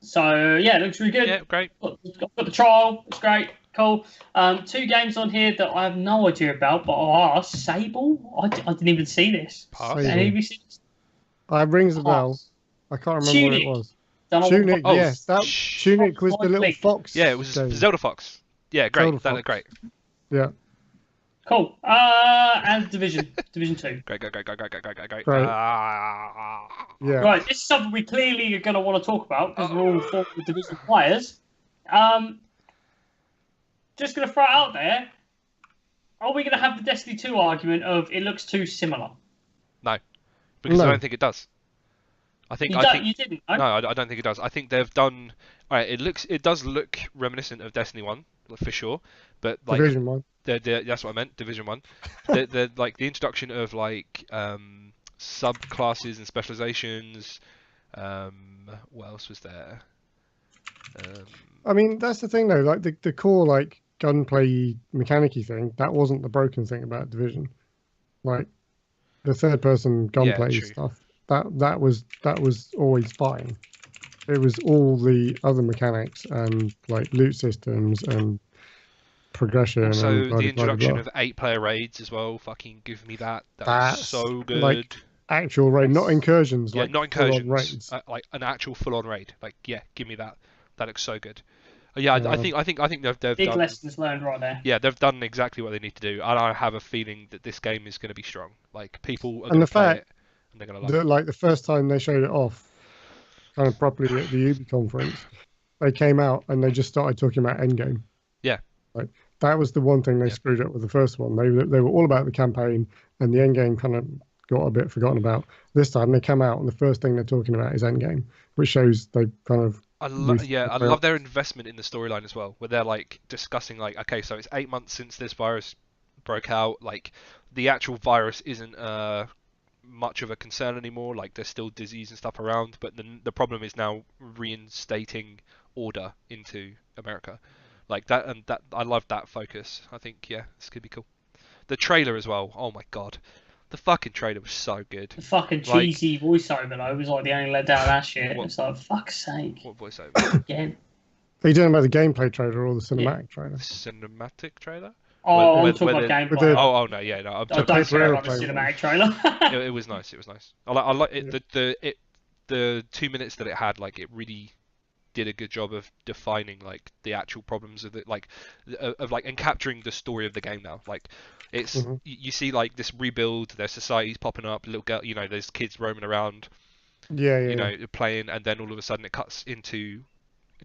So yeah, it looks really good. Yeah, great. Got the trial. It's great. Cool. 2 games on here that I have no idea about, but Sable. I didn't even see this. Any of you seen this? It rings a bell. I can't remember Tunic. what it was. Tunic, yes. Tunic was the little fox. Yeah, it was Zelda Fox. Yeah, great. That looked great. Yeah. Cool. And Division 2. Great. Great. Yeah. Right, this is something we clearly are going to want to talk about because we're all former Division players. Just going to throw it out there. Are we going to have the Destiny 2 argument of it looks too similar? No, because I don't think it does. You didn't. No? No, I don't think it does. I think they've done. All right, it does look reminiscent of Destiny 1 for sure, but like Division 1. That's what I meant. Division 1. the like the introduction of like subclasses and specializations. What else was there? I mean, that's the thing though. Like the core like gunplay mechanic-y thing. That wasn't the broken thing about Division. Like the third-person gunplay stuff. That was always fine. It was all the other mechanics and like loot systems and progression. Also, and the introduction of 8-player raids as well. Fucking give me that. That's so good. Like actual raid, not incursions. Yeah, like not incursions. Raids. Like an actual full-on raid. Like, yeah, give me that. That looks so good. Yeah, I Um, think they've Big done. lessons learned right there. Yeah, they've done exactly what they need to do, and I have a feeling that this game is going to be strong. Like people are and going the to play fact it, and they're going to love it. that like the first time they showed it off, kind of properly at the Ubi conference, they came out and they just started talking about Endgame. Yeah. Like that was the one thing they Yeah. screwed up with the first one. They were all about the campaign, and the Endgame kind of got a bit forgotten about. This time they come out and the first thing they're talking about is Endgame, which shows they kind of I rethought love their investment in the storyline as well, where they're like discussing like, okay, so it's 8 months since this virus broke out. Like, the actual virus isn't much of a concern anymore. Like, there's still disease and stuff around, but the problem is now reinstating order into America. Like that, and that I love that focus. I think this could be cool. The trailer as well. Oh my god, the fucking trailer was so good. The fucking cheesy voiceover though was like the only let down that shit. It's like fuck's sake. What voiceover? Again. Are you talking about the gameplay trailer or the cinematic trailer? Cinematic trailer? Oh, I'm talking about gameplay. Oh no, yeah, no. I don't care about the cinematic trailer. It was nice. It was nice. I like it. The 2 minutes that it had, like, it really did a good job of defining like the actual problems of it, like and capturing the story of the game now. Like, it's you see like this rebuild, there's societies popping up, little girl, there's kids roaming around, playing, and then all of a sudden it cuts into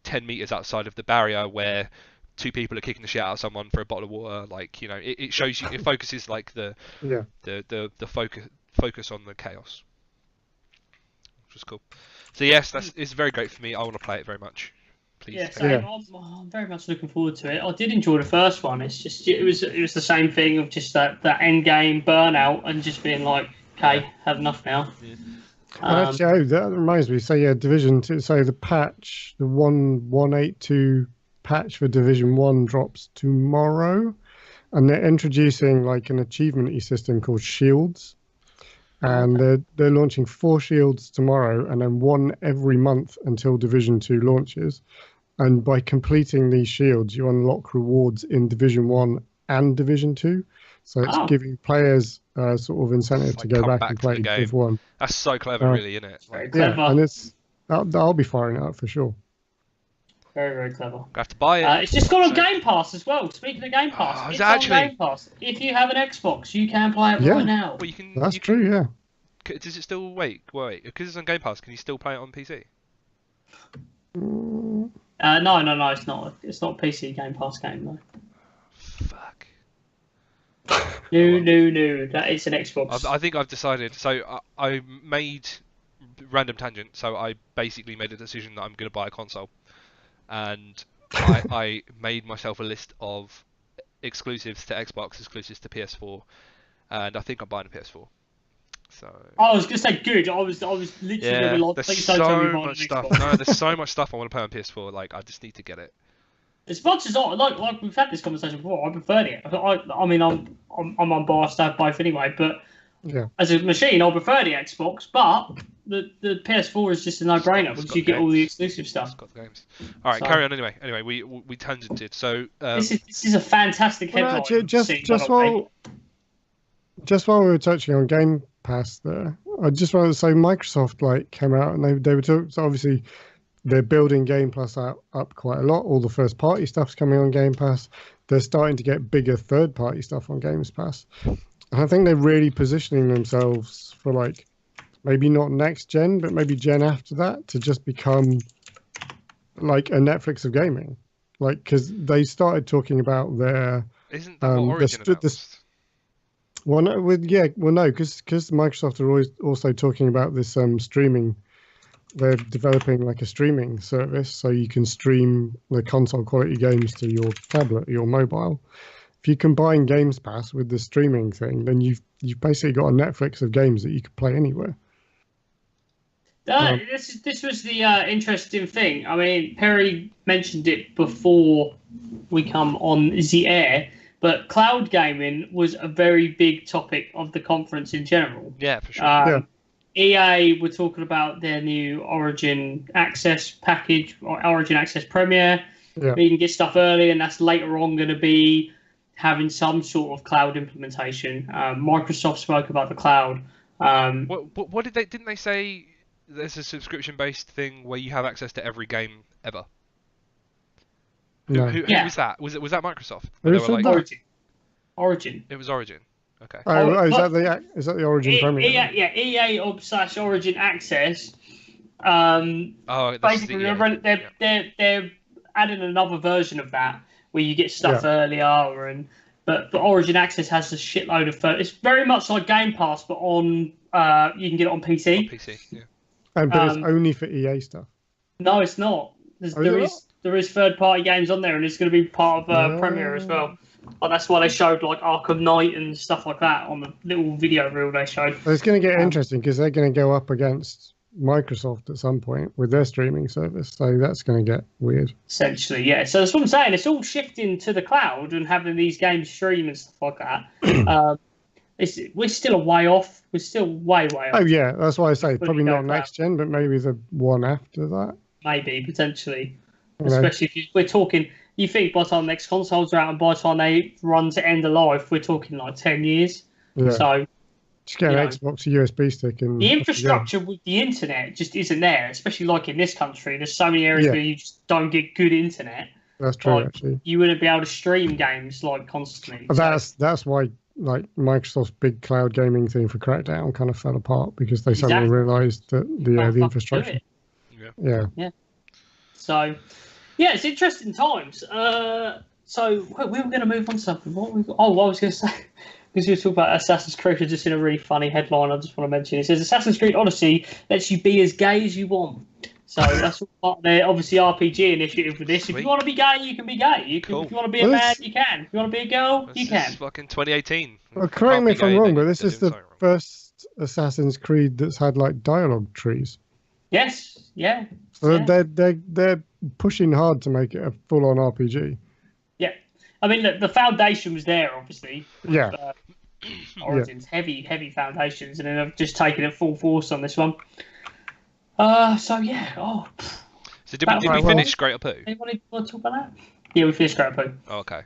10 meters outside of the barrier where two people are kicking the shit out of someone for a bottle of water. Like, it shows you, it focuses like the focus on the chaos, which was cool. So yes, it's very great for me. I want to play it very much. Please. Yeah, same. I'm very much looking forward to it. I did enjoy the first one. It's just it was the same thing of just that end game burnout and just being like, okay, have enough now. Yeah. Actually, that reminds me. So yeah, Division 2. So the patch, the 1.182 patch for Division 1 drops tomorrow, and they're introducing like an achievement system called Shields. And they're launching 4 shields tomorrow, and then 1 every month until Division 2 launches. And by completing these shields, you unlock rewards in Division 1 and Division 2. So it's giving players sort of incentive to go back and play Div 1. That's so clever, really, isn't it? Very clever. Yeah, and I'll be firing it up for sure. Very, very clever. I have to buy it. It's just got on Game Pass as well. Speaking of Game Pass, it's on Game Pass. If you have an Xbox, you can play it right now. Well, you can. That's true, yeah. Does it still wait? Because it's on Game Pass, can you still play it on PC? No, it's not. It's not a PC Game Pass game though. Fuck. No. That is an Xbox. I think I've decided. So I made random tangent. So I basically made a decision that I'm going to buy a console, and I made myself a list of exclusives to Xbox, exclusives to PS4, and I think I'm buying a PS4. So I was gonna say good. I was literally gonna be like, there's so much stuff. No, there's so much stuff I want to play on PS4. Like, I just need to get it. As much as like we've had this conversation before, I preferred it. I mean, I'm unbiased to have both anyway. But as a machine, I prefer the Xbox. But the PS4 is just a no-brainer because you get all the exclusive stuff. It's got the games. All right, carry on anyway. Anyway, we tangented. So this is a fantastic headline. Just while we were touching on Game Pass there, I just wanted to say Microsoft came out and they were talking. So obviously they're building Game Pass up quite a lot. All the first party stuff's coming on Game Pass. They're starting to get bigger third party stuff on Game Pass. And I think they're really positioning themselves for maybe not next gen, but maybe gen after that to just become like a Netflix of gaming. Because they started talking about their isn't that what Origin announced? Well, no, because Microsoft are always also talking about this streaming. They're developing a streaming service, so you can stream the console quality games to your tablet, your mobile. If you combine Games Pass with the streaming thing, then you've basically got a Netflix of games that you can play anywhere. This was the interesting thing. I mean, Perry mentioned it before we come on the air. But cloud gaming was a very big topic of the conference in general. Yeah, for sure. EA were talking about their new Origin Access package, or Origin Access Premier. Yeah. You can get stuff early, and that's later on going to be having some sort of cloud implementation. Microsoft spoke about the cloud. What didn't they say there's a subscription-based thing where you have access to every game ever? No. Who Yeah. was that? Was that Microsoft? Who Where they were said like, that? Origin. it was Origin. Okay. Oh, is but- that the Origin Premier? then? EA / Origin Access. Oh, this is the Basically, EA. they're adding another version of that where you get stuff earlier, but Origin Access has a shitload of. It's very much like Game Pass, but on you can get it on PC. On PC, yeah. But it's only for EA stuff. No, it's not. There is third party games on there, and it's going to be part of Premiere as well. Like, that's why they showed like Arkham Knight and stuff like that on the little video reel they showed. But it's going to get interesting because they're going to go up against Microsoft at some point with their streaming service, so that's going to get weird. Essentially, yeah. So that's what I'm saying. It's all shifting to the cloud and having these games stream and stuff like that. We're still a way off. We're still way off. Oh yeah, that's why I say probably not cloud. next gen, but maybe the one after that. Maybe potentially, You know? especially if we're talking. You think by the time next consoles are out and by the time they run to end of life, we're talking like 10 years. Yeah. So Just get an Xbox, a USB stick, and the infrastructure with the internet just isn't there, especially like in this country. There's so many areas where you just don't get good internet. That's true, Like, actually. you wouldn't be able to stream games like constantly. That's why like Microsoft's big cloud gaming thing for Crackdown kind of fell apart because they suddenly realised that the infrastructure. Yeah. So, yeah, it's interesting times. So we were going to move on to something. What I was going to say, because we were talking about Assassin's Creed, just in a really funny headline. I just want to mention it says Assassin's Creed Odyssey lets you be as gay as you want. So that's all part of their obviously RPG initiative with this. If you want to be gay, you can be gay. If you want to be a man, you can. If you want to be a girl, you can. This is fucking 2018. Well, correct me if I'm wrong, but this is the first Assassin's Creed that's had like dialogue trees. Yes. Yeah. So they're pushing hard to make it a full-on RPG. Yeah. I mean, the foundation was there, obviously. Yeah. Origins, heavy foundations, and then I've just taken it full force on this one. So yeah. Oh. So did we finish Greater Poo? Anybody want to talk about that? Yeah, we finished Greater Poo. Oh, okay.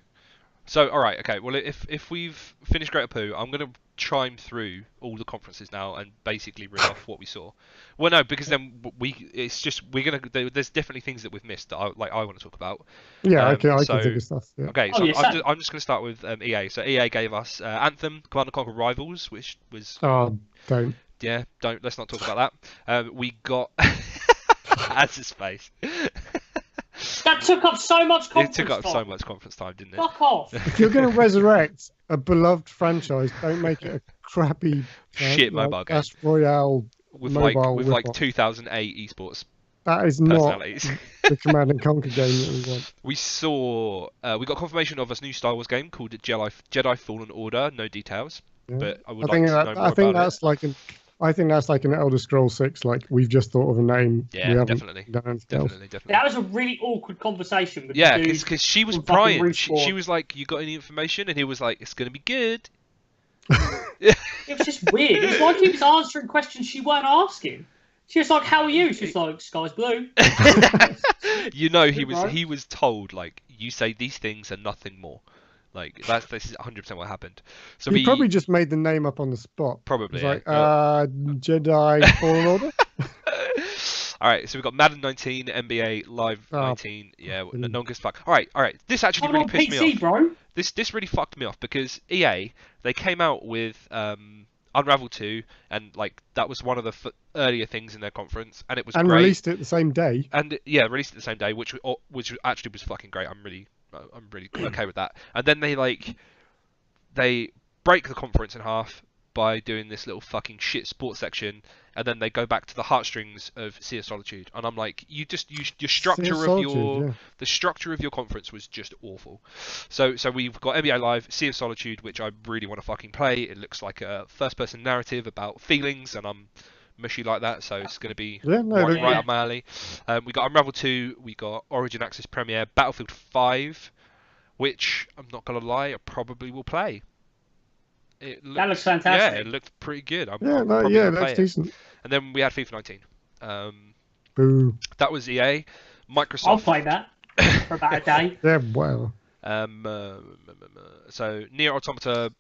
So all right, okay. Well, if we've finished Greater Poo, I'm gonna chime through all the conferences now and basically reel off what we saw. Well, no, because then there's definitely things that we've missed that I want to talk about. Yeah, I can think of stuff. Yeah. Okay, so I'm just gonna start with EA. So EA gave us Anthem, Command & Conquer Rivals, which was don't. Yeah, let's not talk about that. We got as his face. That took up so much conference time. It took up time. so much conference time, didn't it? Fuck off. If you're going to resurrect a beloved franchise, don't make it a crappy shit mobile game. Clash Royale with mobile like 2008 esports. That is not the Command and Conquer game that we want. We saw we got confirmation of a new Star Wars game called Jedi Fallen Order. No details, but I would like to know more about it. I think that's like an Elder Scrolls 6. Like we've just thought of a name. Yeah, definitely. Definitely. That was a really awkward conversation. With because she was prying. She was like, "You got any information?" And he was like, "It's gonna be good." It was just weird. It was like he was answering questions she weren't asking. She was like, "How are you?" She's like, "Sky's blue." He was told like, "You say these things and nothing more." Like this is 100% what happened. So he probably just made the name up on the spot. Probably. Like Jedi Fallen Order. All right, so we've got Madden 19, NBA Live 19. Yeah, no gives fuck. All right. This actually really pissed me off. Bro. This really fucked me off because EA they came out with Unravel 2, and like that was one of the earlier things in their conference, and it was great. Released it the same day. And released it the same day, which actually was fucking great. I'm really okay with that. And then they break the conference in half by doing this little fucking shit sports section, and then they go back to the heartstrings of Sea of Solitude. And I'm like, your structure the structure of your conference was just awful. So we've got NBA Live, Sea of Solitude, which I really want to fucking play. It looks like a first-person narrative about feelings, and I'm mushy like that, so it's going to be right up my alley. We got Unravel 2, we got Origin Access Premiere, Battlefield 5, which I'm not going to lie, I probably will play. That looks fantastic. Yeah, it looked pretty good. It looks decent. And then we had FIFA 19. Boo. That was EA. Microsoft. I'll play that for about a day. Yeah, well. So Nier Automata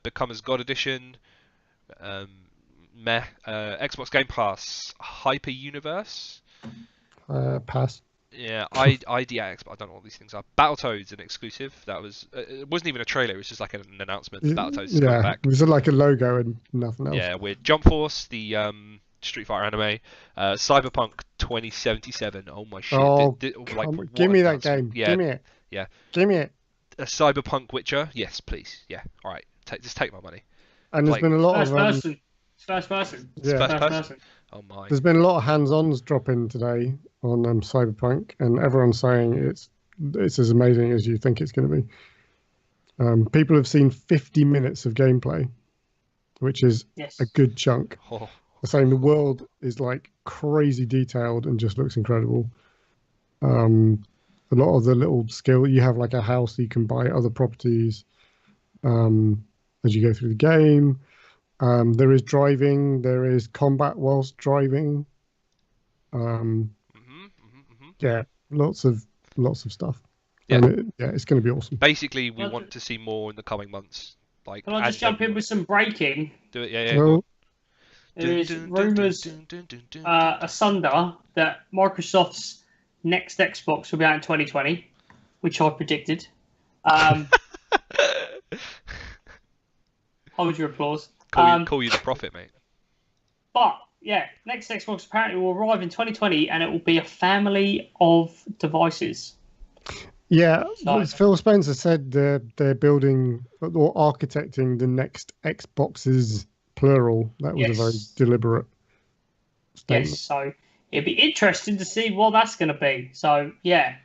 Become as God Edition. Xbox Game Pass Hyper Universe. Pass. Yeah, IDX, but I don't know what these things are. Battletoads, an exclusive. That was it wasn't even a trailer. It was just like an announcement. Battletoads is coming Yeah, back. it was like a logo and nothing else. Yeah, with Jump Force, the Street Fighter anime, Cyberpunk 2077. Oh my shit! Oh, Like come on, what give me that announcement. game. Yeah, Give me it. yeah. Give me it. A Cyberpunk Witcher. Yes, please. Yeah. All right. Just take my money. And there's Like, been a lot First of person. It's first person. It's yeah. first First person. person. Oh my. There's been a lot of hands-ons dropping today on Cyberpunk, and everyone's saying it's as amazing as you think it's going to be. People have seen 50 minutes of gameplay, which is Yes. a good chunk. Oh. They're saying the world is like crazy detailed and just looks incredible. A lot of the little skill you have, like a house, you can buy other properties as you go through the game. There is driving, there is combat whilst driving. Yeah, lots of stuff. Yeah. And it's going to be awesome. Basically, we Well, want to see more in the coming months. Like, Can I just jump in with some breaking? Do it. Yeah. Go Well, on. There is rumours asunder that Microsoft's next Xbox will be out in 2020, which I predicted. Hold your applause. Call you the prophet, mate. But yeah, next Xbox apparently will arrive in 2020, and it will be a family of devices. yeah, So- Phil Spencer said they're building or architecting the next Xboxes, plural. That was a very Yes. deliberate statement. Yes, so it'd be interesting to see what that's going to be. So yeah,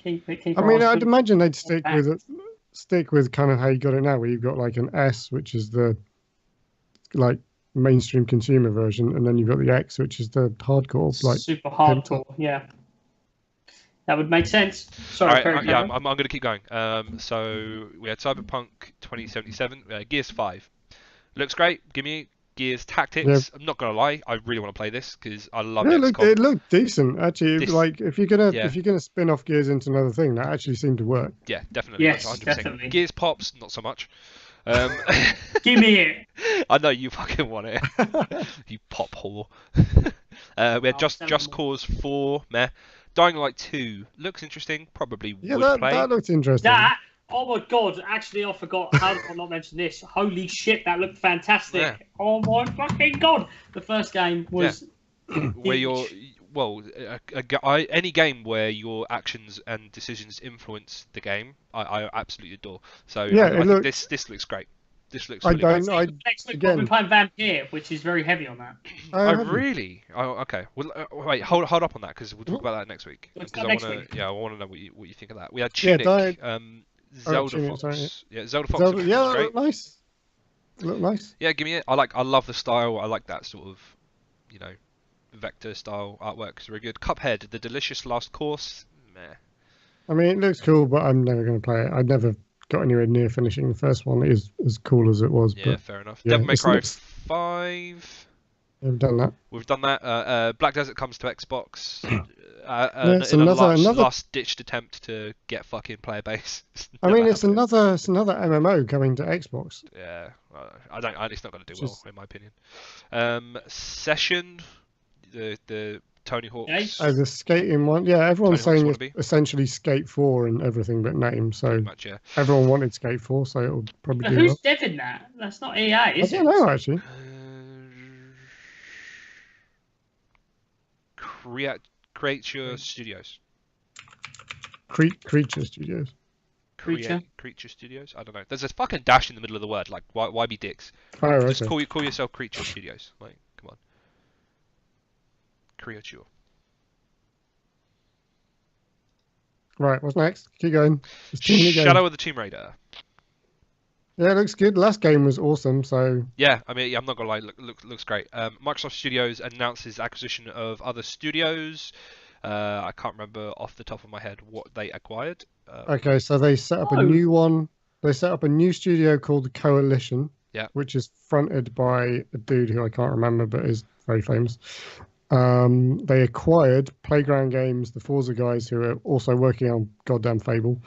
keep I mean, our eyes I'd open. imagine they'd stick back. with kind of how you got it now, where you've got like an S, which is the like mainstream consumer version, and then you've got the X, which is the hardcore. Like, super hardcore. Yeah, that would make sense. Sorry, All right, Perry, yeah, carry on. I'm going to keep going. So we had Cyberpunk 2077, Gears 5. Looks great. Give me Gears Tactics. Yeah. I'm not going to lie, I really want to play this because I love yeah, XCOM. it looked decent actually. This- Like if you're gonna spin off Gears into another thing, that actually seemed to work. Yeah, definitely. Yes, 100%. definitely. Gears Pops, not so much. Give me it. I know you fucking want it. You pop whore. We had I'll Just send them all. Cause 4, meh. Dying Light 2 looks interesting. Probably Yeah, would play. that looked interesting. That. Oh my god! Actually, I forgot. How did I not mention this? Holy shit, that looked fantastic! Yeah. Oh my fucking god! The first game was Where you're any game where your actions and decisions influence the game, I absolutely adore. So Yeah, I it think looked- this looks great. This looks I really don't. great. I next week. again- We'll be playing Vampire, which is very heavy on that. I Oh haven't- really? Oh okay. Well, wait, hold up on that because we'll talk about that next week. Let's Because go I next want week. to, I want to know what you think of that. We had Yeah, Tunic, Zelda Tunic, Fox. sorry, Yeah, Zelda Fox. Zelda, looks yeah, that great. looked nice. Looked nice. Yeah, give me it. I love the style. I like that sort of, vector style artwork. It's very good. Cuphead, The Delicious Last Course. Meh. I mean, it looks cool, but I'm never going to play it. I never got anywhere near finishing the first one. It is as cool as it was. Yeah, But fair enough. yeah, Devil May it's Cry next- 5. I've done that. We've done that. Black Desert comes to Xbox. it's in a another- last-ditched attempt to get fucking player base. I mean, Never it's happened. another MMO coming to Xbox. Yeah, it's not going to do Just- well in my opinion. Session, the Tony Hawk's. Nice. Oh, the skating one. Yeah, everyone's Tony saying Hawk's it's wannabe. essentially Skate 4 and everything but name. So Pretty much, yeah. everyone wanted Skate 4, so it'll probably But do who's well. deving that? That's not EA, I is it? don't know actually. Creature Studios. Creature Studios. Creature? Creature Studios. I don't know. There's a fucking dash in the middle of the word. Like, why be dicks? Oh, Just okay. call yourself Creature Studios. Like, come on. Creature. Right, what's next? Keep going. There's too many games. Shadow of the Tomb Raider. Yeah, it looks good. Last game was awesome, so Yeah, I mean, I'm not gonna lie, looks great. Microsoft Studios announces acquisition of other studios. I can't remember off the top of my head what they acquired. okay, so they set up a Oh. new one. They set up a new studio called the Coalition, Yeah. which is fronted by a dude who I can't remember but is very famous. They acquired Playground Games, the Forza guys who are also working on goddamn Fable.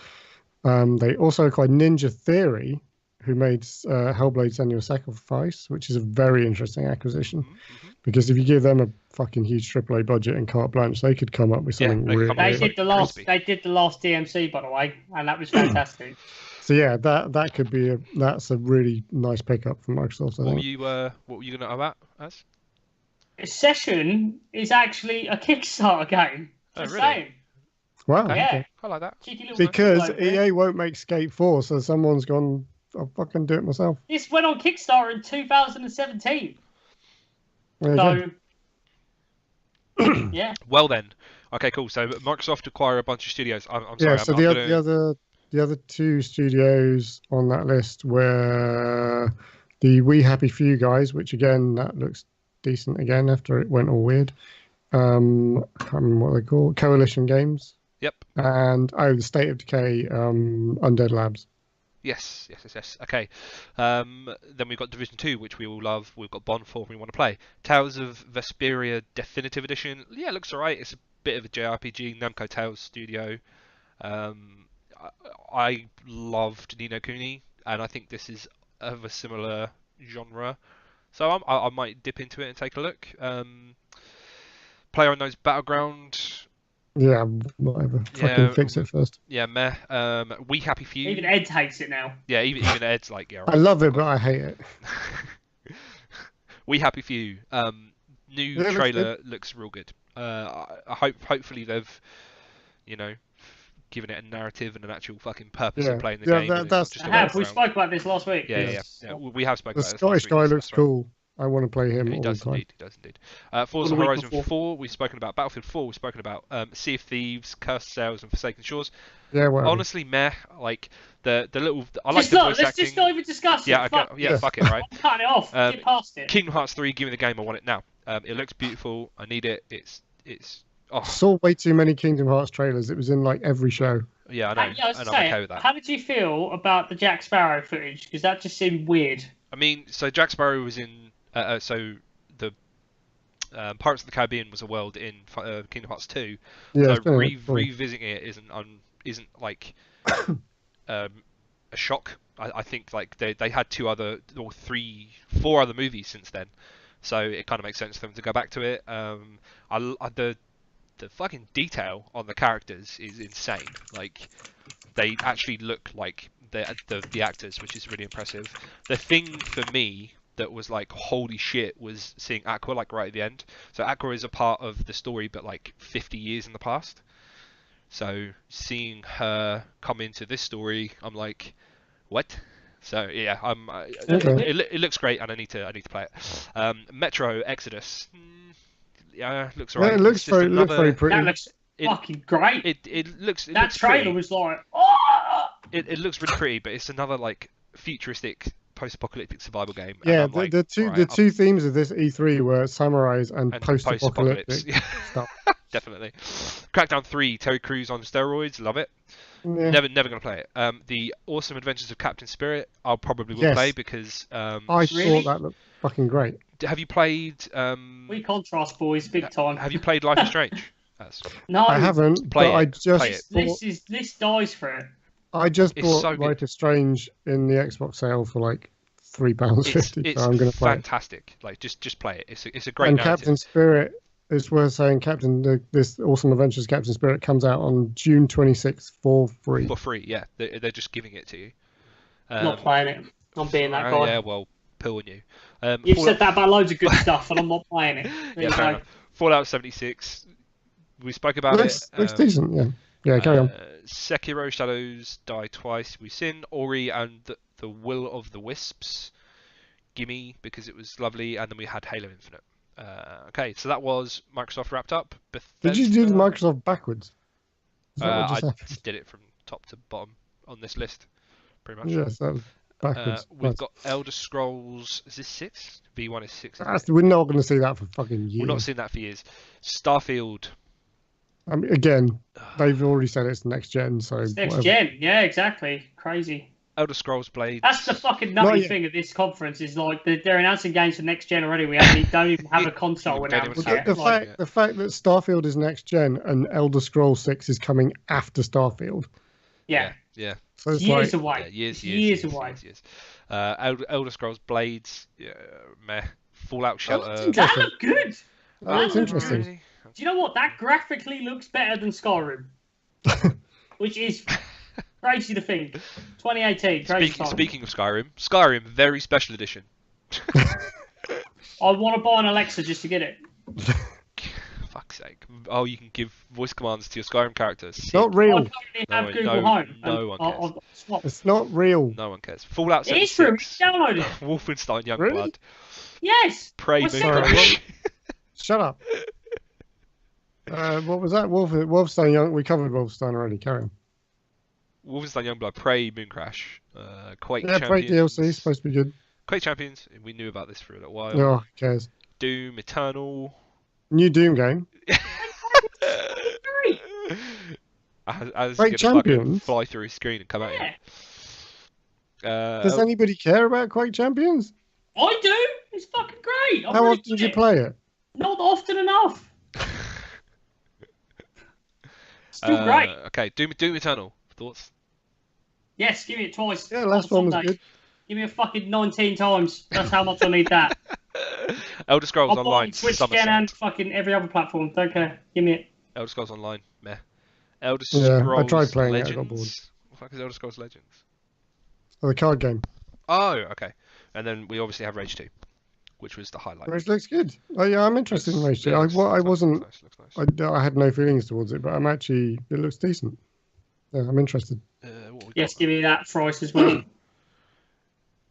They also acquired Ninja Theory, who made Hellblade: Senua's Sacrifice, which is a very interesting acquisition. Mm-hmm. Because if you give them a fucking huge AAA budget and carte blanche, they could come up with something they could really. come up They with did the last. They did the last DMC, by the way, and that was fantastic. So yeah, that could be that's a really nice pickup from Microsoft. I think. What were you gonna have as? Session is actually a Kickstarter game. Oh, Just really? saying. Wow. Okay. Yeah. Okay. I like that. Cheeky little Because bloke there. EA won't make Skate 4, so someone's gone. I'll fucking do it myself. This went on Kickstarter in 2017. There you So, yeah. Well then, okay, cool. So Microsoft acquire a bunch of studios. I'm sorry. Yeah. So the other two studios on that list were the We Happy Few guys, which again that looks decent again after it went all weird. I can't remember what they call it. Coalition Games. Yep. And the State of Decay, Undead Labs. Yes. Okay. Then we've got Division 2, which we all love. We've got Bond 4, we want to play. Tales of Vesperia Definitive Edition. Yeah, it looks alright. It's a bit of a JRPG. Namco Tales Studio. I loved Ni no Kuni, and I think this is of a similar genre. So I might dip into it and take a look. PlayerUnknown's Battleground. Yeah, whatever. Fucking fix it first. Yeah, meh. We Happy Few. Even Ed hates it now. Yeah, even Ed's like, yeah. I love it, but I hate it. We Happy Few. New Yeah, trailer looks real good. Hopefully they've, given it a narrative and an actual fucking purpose of playing the game. We spoke about this last week. Yeah. We have spoken the about this. Scottish guy looks cool. I want to play him all the time. He does indeed. Forza Horizon 4, we've spoken about. Battlefield 4, we've spoken about. Sea of Thieves, Cursed Sails, and Forsaken Shores. Yeah, well. Honestly, meh. Like the little. I like just the not, voice let's acting. just not even discuss it. Yeah, fuck it, right? I'm cutting it off. Get past it. Kingdom Hearts 3, give me the game. I want it now. It looks beautiful. I need it. It's. Oh. I saw way too many Kingdom Hearts trailers. It was in like every show. Yeah, I know. Yeah, I was and saying, I'm okay with that. how did you feel about the Jack Sparrow footage? Because that just seemed weird. I mean, so Jack Sparrow was in. So the Pirates of the Caribbean was a world in Kingdom Hearts 2. Yeah, so revisiting it isn't like a shock. I think like they had 4 other movies since then, so it kind of makes sense for them to go back to it. The fucking detail on the characters is insane. Like they actually look like the actors, which is really impressive. The thing for me that was like holy shit was seeing Aqua like right at the end. So Aqua is a part of the story, but like 50 years in the past. So seeing her come into this story, I'm like, what? So yeah, it looks great, and I need to play it. Metro Exodus, yeah, looks alright. Yeah, it looks very pretty. That looks fucking great. It looks. That trailer pretty. was like, oh! It looks really pretty, but it's another like futuristic post-apocalyptic survival game. Yeah, like, the two themes of this E3 were samurais and post-apocalyptic stuff. Definitely. Crackdown 3, Terry Crews on steroids, love it. Yeah. Never gonna play it. The Awesome Adventures of Captain Spirit, I'll probably will play because I Really? thought that looked fucking great. have you played? We contrast boys big time. Have you played Life is Strange? No, I haven't, Play but it. I just Play bought, this dies for it. I just It's bought so good. Life is Strange in the Xbox sale for like £3.50. It's So I'm going to play it. fantastic. Like just play it. It's a great And narrative. Captain Spirit, it's worth saying, this Awesome Adventures Captain Spirit comes out on June 26th for free. For free, yeah. They're just giving it to you. Not playing it. I'm being that guy. Yeah, well, pill on you. You've said that about loads of good stuff, and I'm not playing it. There Yeah, you fair go. enough. Fallout 76. We spoke about Looks it. decent, yeah. Yeah, carry on. Sekiro Shadows Die Twice. We've seen Ori and the Will of the Wisps. Gimme, because it was lovely. And then we had Halo Infinite. Okay, so that was Microsoft wrapped up. Did you do the Microsoft backwards? Is that what I just happened? did it from top to bottom on this list, pretty much. Yes, that was backwards. We've got Elder Scrolls. Is this 6? V1 is 6. We're not going to see that for fucking years. We're not seeing that for years. Starfield. I mean, again, they've already said it's next gen, so It's next whatever. gen. Yeah, exactly. Crazy. Elder Scrolls Blades. That's the fucking Not nutty yet. thing at this conference is like they're announcing games for next gen already. We actually don't even have a console We don't even announced have yet. it. Like, The fact that Starfield is next gen and Elder Scrolls 6 is coming after Starfield. yeah. Yeah. So it's Years like, away. Yeah, It's years away. years. Elder Scrolls Blades, yeah, meh. Fallout that looks Shelter. That interesting. looked good. That looks That looks interesting. good. Do you know what? That graphically looks better than Skyrim, which is crazy to think. 2018, crazy time. Speaking of Skyrim, very special edition. I want to buy an Alexa just to get it. Fuck's sake. Oh, you can give voice commands to your Skyrim characters. Sick. Not I real. currently have Google Home. no one cares. I've swapped. It's not real. No one cares. Fallout It is true. 76. Download it. Wolfenstein Youngblood. Really? Yes. Prey What's Moon that? Crash. Shut up. What was that? Wolfenstein Young. We covered Wolfenstein already. Carry on. Wolfenstein Youngblood, Prey, Mooncrash, Quake Yeah, Prey Champions. DLC supposed to be good. Quake Champions, we knew about this for a little while. Oh, who cares? Doom Eternal. New Doom game. Great. As Quake it's gonna fucking Champions? fly through his screen and come at Yeah. you. Does anybody care about Quake Champions? I do. It's fucking great. How often did you play it? Not often enough. Still great. Okay, Doom Eternal. Thoughts? Yes, give me it twice. Yeah, last one was Sunday. good. Give me a fucking 19 times. That's how much I need that. Elder Scrolls I'll buy Online. it Switch Somerset. again and fucking every other platform. Don't care. Give me it. Elder Scrolls Online. Meh. Elder Yeah, I Scrolls tried playing it, I Legends. got bored. What the fuck is Elder Scrolls Legends? Oh, the card game. Oh, okay. And then we obviously have Rage 2, which was the highlight. Which looks good. Oh, yeah, I'm interested in Rage 2. Yeah, I looks wasn't. Nice, looks nice. I had no feelings towards it, but I'm actually. It looks decent. Yeah, I'm interested. What we Yes, got? give me that price as well.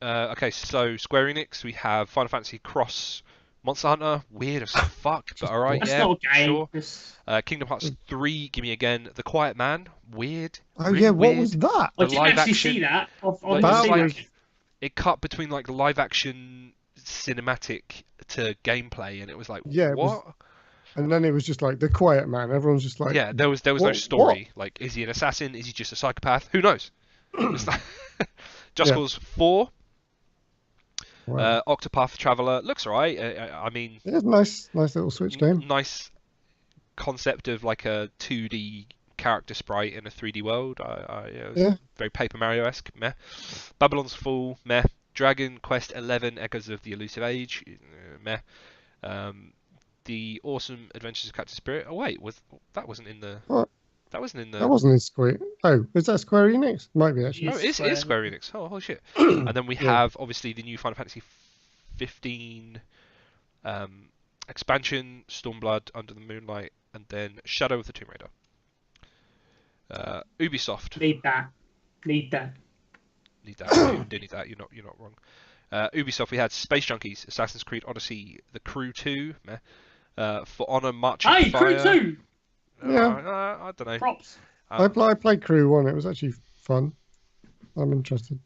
Okay, so Square Enix, we have Final Fantasy Cross Monster Hunter. Weird as fuck, but alright, That's yeah, not a game. sure. It's- Kingdom Hearts 3, give me again. The Quiet Man, weird. Oh really yeah, what weird. was that? I The didn't live actually action- see that. I've Like, not that seen was- that. It cut between like live action cinematic to gameplay, and it was like, Yeah, it was- what? And then it was just like the Quiet Man. Everyone's just like, Yeah, there was no what- story. Like, is he an assassin? Is he just a psychopath? Who knows? It's like- Just Yeah. Cause 4, wow. Octopath Traveler looks alright. I mean, Yeah, nice little Switch game. nice concept of like a 2D character sprite in a 3D world. Yeah, it was Yeah. very Paper Mario-esque. Meh. Babylon's Fall. Meh. Dragon Quest 11: Echoes of the Elusive Age. Meh. The Awesome Adventures of Captain Spirit. Oh wait, that wasn't in the. What? That wasn't in the. That wasn't in Square. Oh, was that Square Enix? Might be actually. Oh, it is Square Square Enix. Oh, holy shit. And then we Yeah. have obviously the new Final Fantasy 15 expansion, Stormblood, Under the Moonlight, and then Shadow of the Tomb Raider. Ubisoft. Need that. Need that. You do need that. You're not wrong. Ubisoft. We had Space Junkies, Assassin's Creed Odyssey, The Crew 2, meh. For Honor, Marching Hey, Fire. Crew 2! Yeah. I don't know. Props. I played Crew 1. It was actually fun. I'm interested.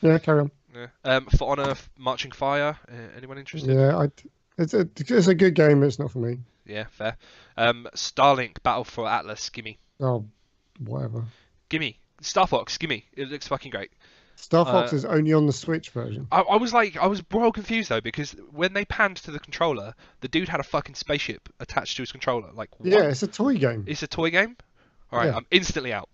Yeah, carry on. Yeah. For Honor, Marching Fire. Anyone interested? Yeah, it's a good game. It's not for me. Yeah, fair. Starlink, Battle for Atlas. Gimme. Oh, whatever. Gimme. Star Fox. Gimme. It looks fucking great. Star Fox is only on the Switch version. I was well confused though, because when they panned to the controller, the dude had a fucking spaceship attached to his controller. Like, what? Yeah, it's a toy game. It's a toy game? Alright, Yeah. I'm instantly out.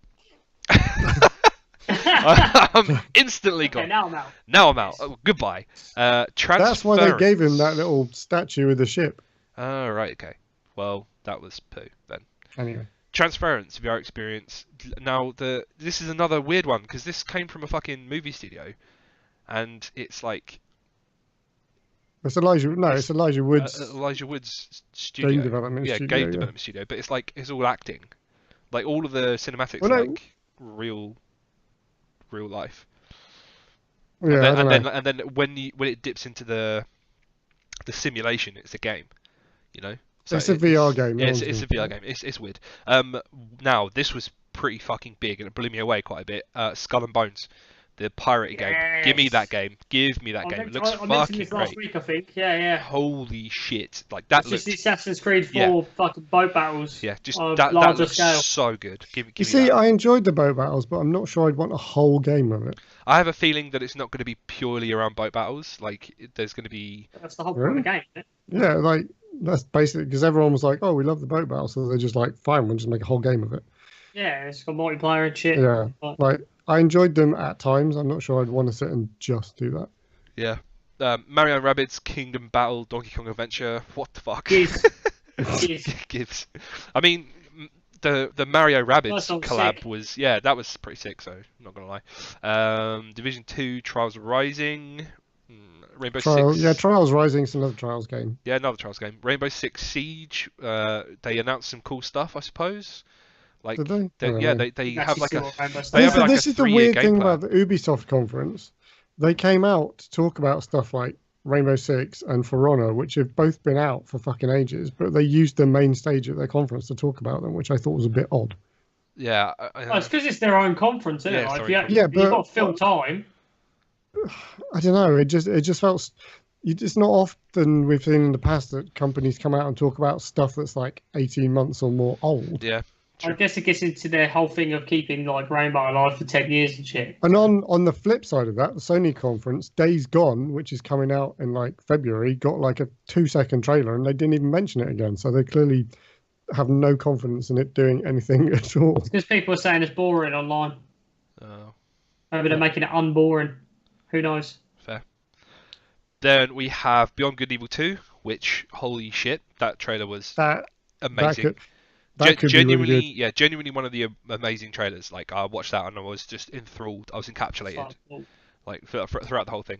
I'm instantly Okay, gone. now I'm out. Now I'm out. Oh, goodbye. That's why they gave him that little statue with the ship. Oh, right, okay. Well, that was poo then. Anyway. Transference VR experience. Now, this is another weird one, because this came from a fucking movie studio, and it's like It's Elijah Wood's Elijah Wood's studio. game development studio. Game yeah. development studio, but it's all acting. Like all of the cinematics Well, are no. like real life. Yeah, I don't know. And then when it dips into the simulation, it's a game. You know. So It's a VR game. Yeah, no it's one's a gonna- VR game. It's weird. Now this was pretty fucking big and it blew me away quite a bit. Skull and Bones, the pirate game. Give me that game. Give me that game. It looks I mentioned fucking this last great. week, I think. Yeah. Holy shit! Like that It's just looks. the Assassin's Creed 4 Yeah. fucking boat battles. Yeah, just on that larger looks scale. so good. Give You me see, that. I enjoyed the boat battles, but I'm not sure I'd want a whole game of it. I have a feeling that it's not going to be purely around boat battles. Like there's going to be. That's the whole point of the game, isn't it? Yeah, like that's basically because everyone was like, "Oh, we love the boat battle," so they're just like, "Fine, we'll just make a whole game of it." Yeah, it's got multiplayer and shit. Yeah, But like I enjoyed them at times. I'm not sure I'd want to sit and just do that. Yeah. Mario and Rabbids Kingdom Battle Donkey Kong Adventure. What the fuck? Gives. Gives. Gives. I mean, the Mario Rabbids sounds collab sick. was that was pretty sick. So I'm not gonna lie. Division 2 Trials Rising. Rainbow Trials, Six. yeah, Trials Rising is another Trials game. Yeah, another Trials game. Rainbow Six Siege. They announced some cool stuff, I suppose. Like, Did they? I don't yeah, know. they have like a They have like This a is the 3-year weird game thing plan. about the Ubisoft conference. They came out to talk about stuff like Rainbow Six and For Honor, which have both been out for fucking ages, but they used the main stage at their conference to talk about them, which I thought was a bit odd. Yeah, Oh, it's because it's their own conference, isn't Yeah, it? Like, sorry. Yeah, you've but- got to fill time. I don't know. It just felt. It's not often we've seen in the past that companies come out and talk about stuff that's like 18 months or more old. yeah. I True. guess it gets into their whole thing of keeping like Rainbow alive for 10 years and shit. And on the flip side of that, the Sony conference, Days Gone, which is coming out in like February, got like a 2-second trailer and they didn't even mention it again. So they clearly have no confidence in it doing anything at all. Because people are saying it's boring online. Oh, Maybe they're making it unboring. Who knows? fair. Then we have Beyond Good and Evil 2, which holy shit, that trailer was That amazing. that could be Genuinely, really good. yeah, genuinely one of the amazing trailers. Like I watched that and I was just enthralled. I was encapsulated, Well, like throughout the whole thing.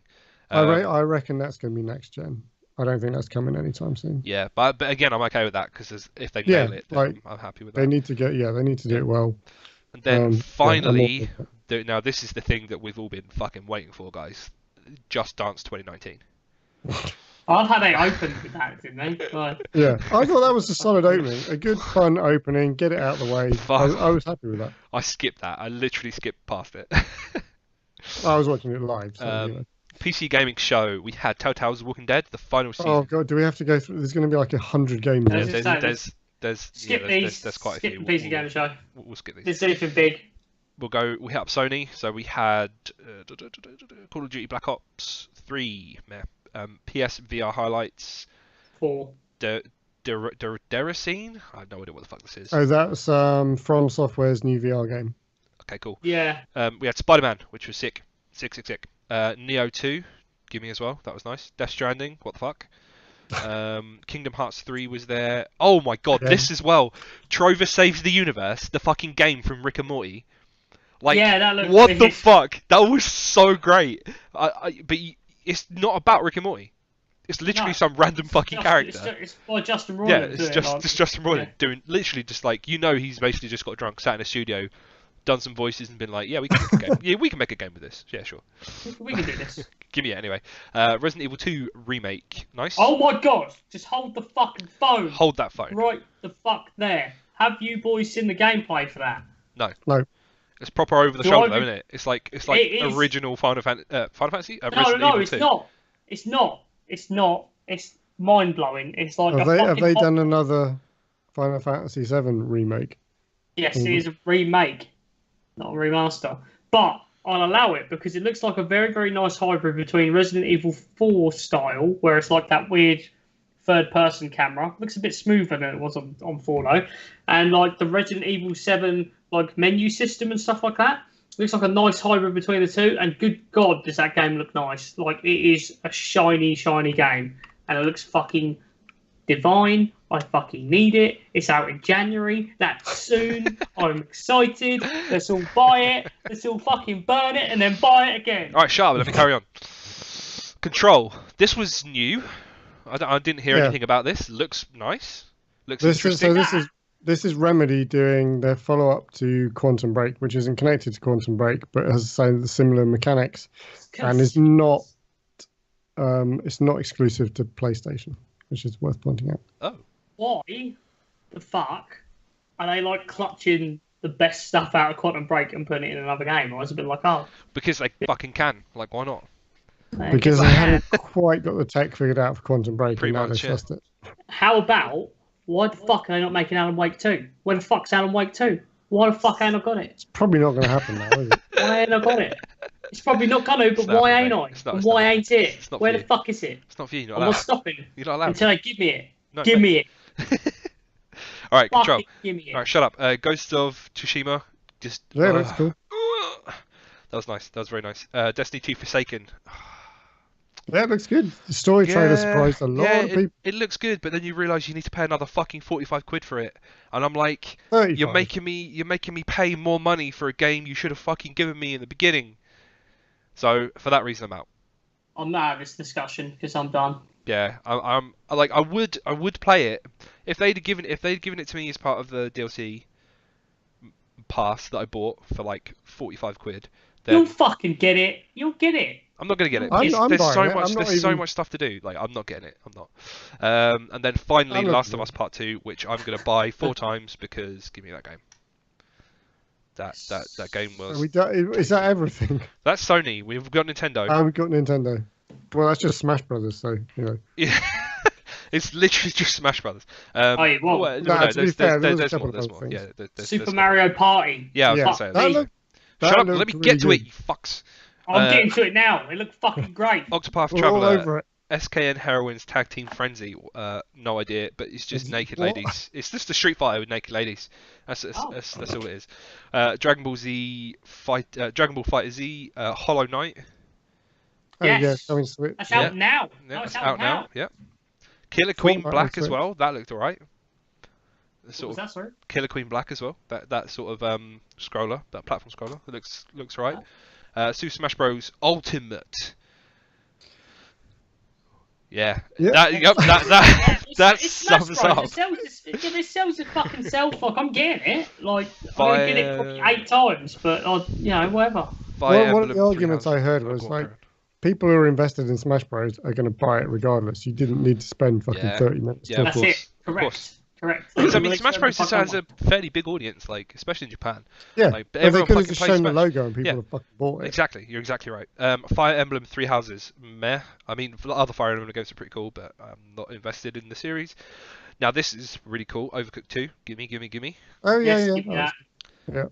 I reckon that's going to be next gen. I don't think that's coming anytime soon. Yeah, but again, I'm okay with that because if they Yeah, nail it, then like, I'm happy with They that. need to do it well. And then Yeah, finally, I'm now this is the thing that we've all been fucking waiting for, guys. Just Dance 2019. I love how they opened with that, didn't they? Like, Yeah, I thought that was a solid opening, a good fun opening. Get it out of the way. Fuck. I was happy with that. I skipped that. I literally skipped past it. I was watching it live. So, PC gaming show. We had Telltale's The Walking Dead, the final season. Oh god, do we have to go through? There's going to be like 100 games. There's There. just skip these. There's quite a skip few. the PC Gamer Show. We'll skip these. There's anything big. We hit up Sony. So we had Call of Duty Black Ops 3, PS VR highlights, 4. Deracine. I have no idea what the fuck this is. Oh, that's From Software's new VR game. Okay, cool. Yeah. We had Spider-Man, which was sick. Sick. Neo 2, give me as well. That was nice. Death Stranding, what the fuck? Kingdom Hearts 3 was there. Oh my god, Yeah. this as well. Trover Saves the Universe, the fucking game from Rick and Morty. Like, Yeah, that looked what the weird. fuck? That was so great. It's not about Rick and Morty. It's literally No. some random fucking character. It's by Justin Roiland. Yeah, it's doing just like, Justin Roiland yeah. doing literally just like he's basically just got drunk, sat in a studio, done some voices and been like, yeah, we can make a game. Yeah, we can make a game with this. Yeah, sure. We can do this. Give me it anyway. Resident Evil 2 remake, nice. Oh my god! Just hold the fucking phone. Hold that phone. Right the fuck there. Have you boys seen the gameplay for that? No, It's proper over the Do shoulder, I though, be- isn't it? It's like It is. original Final Fantasy. No, Resident Evil it's 2. not. It's not. It's not. It's mind blowing. It's like have a they fucking done another Final Fantasy VII remake? Yes, it is a remake, not a remaster. But I'll allow it because it looks like a very, very nice hybrid between Resident Evil 4 style, where it's like that weird third-person camera. Looks a bit smoother than it was on 4 though, and like the Resident Evil 7 like menu system and stuff like that. Looks like a nice hybrid between the two. And good God, does that game look nice? Like it is a shiny, shiny game, and it looks fucking divine. I fucking need it. It's out in January. That's soon. I'm excited. Let's all buy it. Let's all fucking burn it and then buy it again. All right, shut up. Let me carry on. Control. This was new. I didn't hear Yeah. anything about this. Looks nice. Looks This is interesting. this is Remedy doing their follow-up to Quantum Break, which isn't connected to Quantum Break, but has similar mechanics, and is not it's not exclusive to PlayStation, which is worth pointing out. Oh. Why the fuck are they like clutching the best stuff out of Quantum Break and putting it in another game? I was a bit like, oh, Because they fucking can. Like, why not? Because they haven't quite got the tech figured out for Quantum Break, Pretty and now much, they've yeah. lost it. How about why the fuck are they not making Alan Wake 2? Where the fuck's Alan Wake 2? Why the fuck ain't I got it? It's probably not going to happen now, is it? Why ain't I got it? It's probably not gonna, but It's not why for ain't me. I? It's not- And it's why not- ain't it? it's not Where for the you. fuck is it? It's not for you. You're I'm not not allowed. stopping You're not allowed. until they give me it. No, Give no. me it. All right, Control. Fucking give me it. All right, shut up. Ghost of Tsushima. Just. Yeah, that's cool. That was nice. That was very nice. Destiny 2 Forsaken. Yeah, it looks good. The story trailer surprised a lot of people. It looks good, but then you realise you need to pay another fucking 45 quid for it, and I'm like, 35. you're making me pay more money for a game you should have fucking given me in the beginning. So for that reason, I'm out. I'm not having this discussion because I'm done. Yeah, I'm like I would play it if they'd given it to me as part of the DLC pass that I bought for like 45 quid. Then You'll fucking get it. You'll get it. I'm not gonna get it. I'm Because there's buying so it. much. I'm not There's so even- much stuff to do. Like I'm not getting it. I'm not. And then finally, I'm not Last of doing Us Part 2, which I'm gonna buy 4 times because give me that game. That game was. Is that everything? That's Sony. We've got Nintendo. We've got Nintendo. Well, that's just Smash Brothers, so you know. Yeah. It's literally just Smash Brothers. Well, to be fair, there was a there's couple more. of There's other more. things. Yeah, there's Super more. Mario Party. Yeah, I was Yeah. gonna say. That looked- Shut up. looked Let me really get to it, good. you fucks. I'm getting to it now. It looked fucking great. Octopath We're all Traveler. over it. SKN Heroines Tag Team Frenzy, no idea, but it's just naked What? ladies. It's just a Street Fighter with naked ladies. That's all it is. Dragon Ball Fighter Z, Hollow Knight. Oh, yeah, Yes. coming Switch. That's Yeah. out now. Yeah, No, it's it's out now. Yep. Killer Queen Fortnite on Black as Switch. well. That looked alright. The What sort was of that, sorry? Killer Queen Black as well. That sort of scroller, that platform scroller. It looks right. Super Smash Bros. Ultimate. Yeah. Yeah. That It's sums Smash Bros. up. It sells it fucking self. Like I'm getting it. Like I'm gonna get it probably 8 times, but whatever. Fire One of the Emblem arguments I heard was, like, people who are invested in Smash Bros are going to buy it regardless. You didn't need to spend fucking Yeah. 30 minutes. Yeah, to- of That's course, it. of course. Correct. Because I Like, mean, Smash Bros. whatever has a fairly big audience, like especially in Japan. Yeah, Like, but they everyone could have fucking just plays shown the Smash. logo and people Yeah. have fucking bought it. Exactly, you're exactly right. Fire Emblem Three Houses, meh. I mean, the other Fire Emblem games are pretty cool, but I'm not invested in the series. Now this is really cool. Overcooked 2, gimme. Oh, yeah, Yes, yeah. give me that.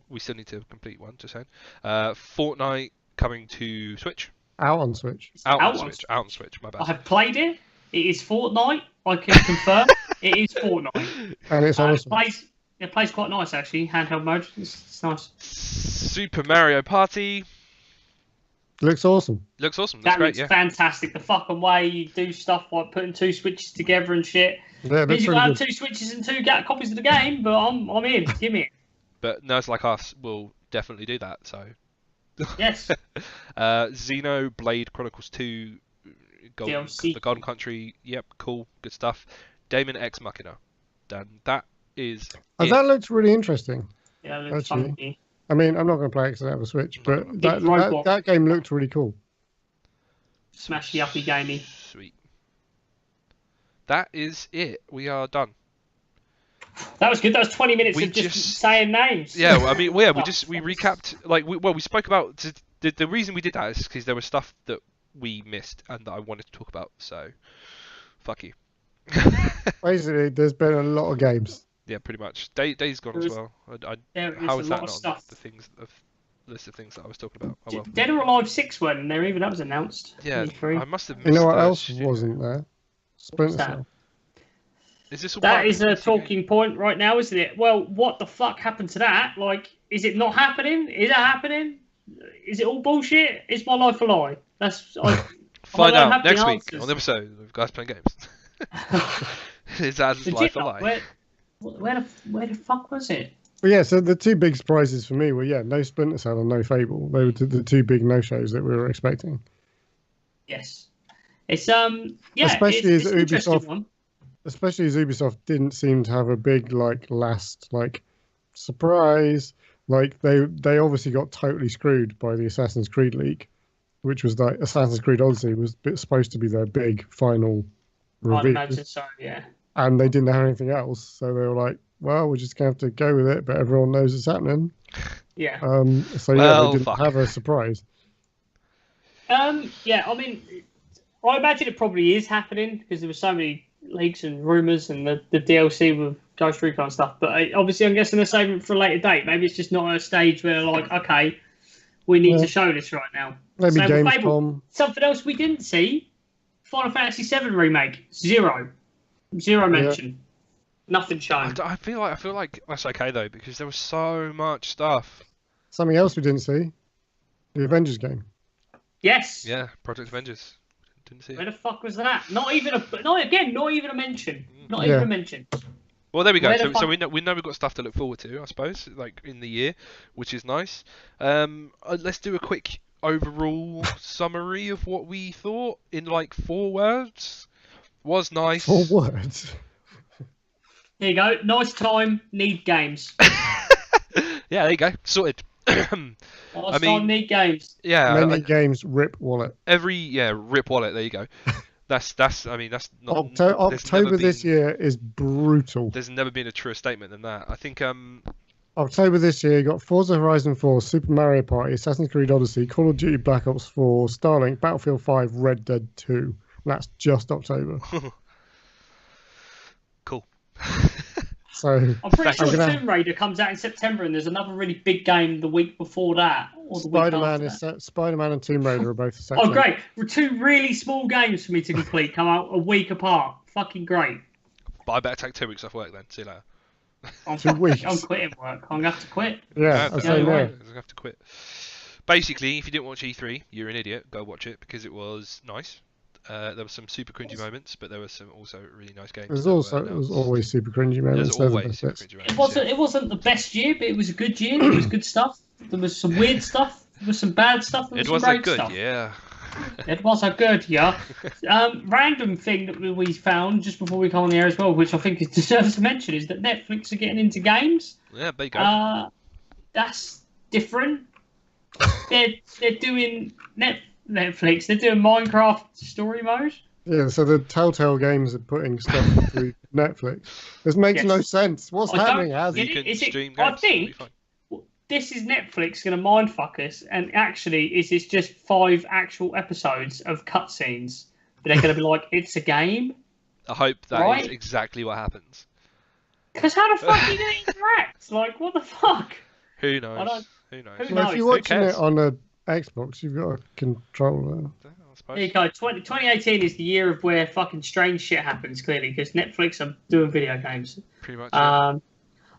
We still need to complete one, just saying. Fortnite coming to Switch. Out on Switch. Out on on Switch. Out on Switch. My I bad. have played it. It is Fortnite. I can confirm it is Fortnite. And it's on It Switch. plays quite nice actually. Handheld mode. It's nice. Super Mario Party Looks awesome. looks awesome. Looks That great. looks Yeah. fantastic. The fucking way you do stuff like putting 2 switches together and shit. Yeah, it Means looks you really have good. 2 switches and 2 copies of the game, but I'm in. Give me it. But nerds like us will definitely do that. So. Yes. Xenoblade Chronicles 2, DLC. the Golden Country. Yep, cool, good stuff. Damon X Machina. Then that is. it. That looks really interesting. Yeah, it looks Actually. funky. I mean, I'm not going to play it because I have a Switch, but Big robot. that game looked really cool. Smash the uppy gamey. Sweet. That is it. We are done. That was good. That was 20 minutes We of just just- saying names. Yeah, well, I mean, we Oh, recapped. Like, we spoke about the reason we did that is because there was stuff that we missed and that I wanted to talk about. So, fuck you. Basically, there's been a lot of games. Yeah, pretty much. Days gone as There was- well. There is How a is lot that of not stuff. the list of things that I was talking about? Oh well. Dead or Alive 6 weren't in there either. That was announced. Yeah, E3. I must have missed. You know what the else studio. wasn't there? Splinter that? Cell. Is this all That part of is the a PC game? talking point right now, isn't it? Well, what the fuck happened to that? Like, is it not happening? Is it happening? Is it all bullshit? Is my life a lie? Find don't have out the next week answers. on the episode of Guys Playing Games. Is Az's Legit life a not. lie? Where the fuck was it? But yeah, so the two big surprises for me were, no Splinter Cell and no Fable. They were the two big no-shows that we were expecting. Yes. It's Especially it's as an interesting Ubisoft- one. Especially as Ubisoft didn't seem to have a big, last, surprise. Like, they obviously got totally screwed by the Assassin's Creed leak, which was like Assassin's Creed Odyssey was supposed to be their big final I'd reveal. imagine so, yeah. And they didn't have anything else, so they were like, well, we're just going to have to go with it, but everyone knows it's happening. Yeah. So Well, they didn't fuck. have a surprise. Yeah, I mean, I imagine it probably is happening because there were so many leaks and rumours and the DLC with Ghost Recon and stuff. But obviously, I'm guessing they're saving it for a later date. Maybe it's just not at a stage where, like, okay, we need Yeah. to show this right now. Maybe Same with Fable. Gamescom. Something else we didn't see: Final Fantasy VII remake. Zero mention. Nothing shown. I feel like that's okay though because there was so much stuff. Something else we didn't see. The Avengers game. Yes. Yeah, Project Avengers. Didn't see Where it. the fuck was that? Not even a mention. Not Yeah. even a mention. Well, there we go. Where the So fuck- we know we've got stuff to look forward to, I suppose, like in the year, which is nice. Let's do a quick overall summary of what we thought in like 4 words. Was nice. 4 words. There you go. Nice time. Need games. Yeah, there you go. Sorted. Nice mean- time. Need games. Yeah, Many games, rip wallet. rip wallet. There you go. That's I mean that's not there's October never this been- year is brutal. There's never been a truer statement than that. I think October this year, you got Forza Horizon 4, Super Mario Party, Assassin's Creed Odyssey, Call of Duty Black Ops 4, Starlink, Battlefield 5, Red Dead 2. And that's just October. cool. So I'm pretty sure I'm gonna- Tomb Raider comes out in September, and there's another really big game the week before that, or the week Spider-Man after that. Spider-Man and Tomb Raider are both the same. Oh, great! 2 really small games for me to complete come out a week apart. Fucking great. But I better take 2 weeks off work then. See you later. I'm 2 weeks. I'm quitting work. I'm gonna have to quit. Yeah, I Yeah, say yeah, no. right. I have to quit. Basically, if you didn't watch E3, you're an idiot. Go watch it because it was nice. There were some super cringy moments, but there were some also really nice games. There's that were also it was announced. always super cringy There's moments. They're the always best super bits. cringy It moments. wasn't. It wasn't the best year, but it was a good year. There was good stuff. There was some weird stuff. There was some bad stuff. There was It some was a great good, stuff. yeah. It was a good year. Random thing that we found just before we come on the air as well, which I think is deserves to mention, is that Netflix are getting into games. Yeah, there you go. That's different. They're doing Netflix. They're doing Minecraft story mode. Yeah, so the Telltale Games are putting stuff through Netflix. This makes Yes. no sense. What's I don't happening? How's get you it- can is it- stream I games. it'll be think- fine. This is Netflix going to mindfuck us, and actually, is this just 5 actual episodes of cutscenes? But they're going to be like, it's a game? I hope that is Right? exactly what happens. Because how the fuck are you going to interact? Like, what the fuck? Who knows? don't- Who knows? who Well, knows? if you're Who watching cares? it on a Xbox, you've got a controller. I suppose. There you go. 2018 is the year of where fucking strange shit happens, clearly, because Netflix are doing video games. Pretty much. Yeah.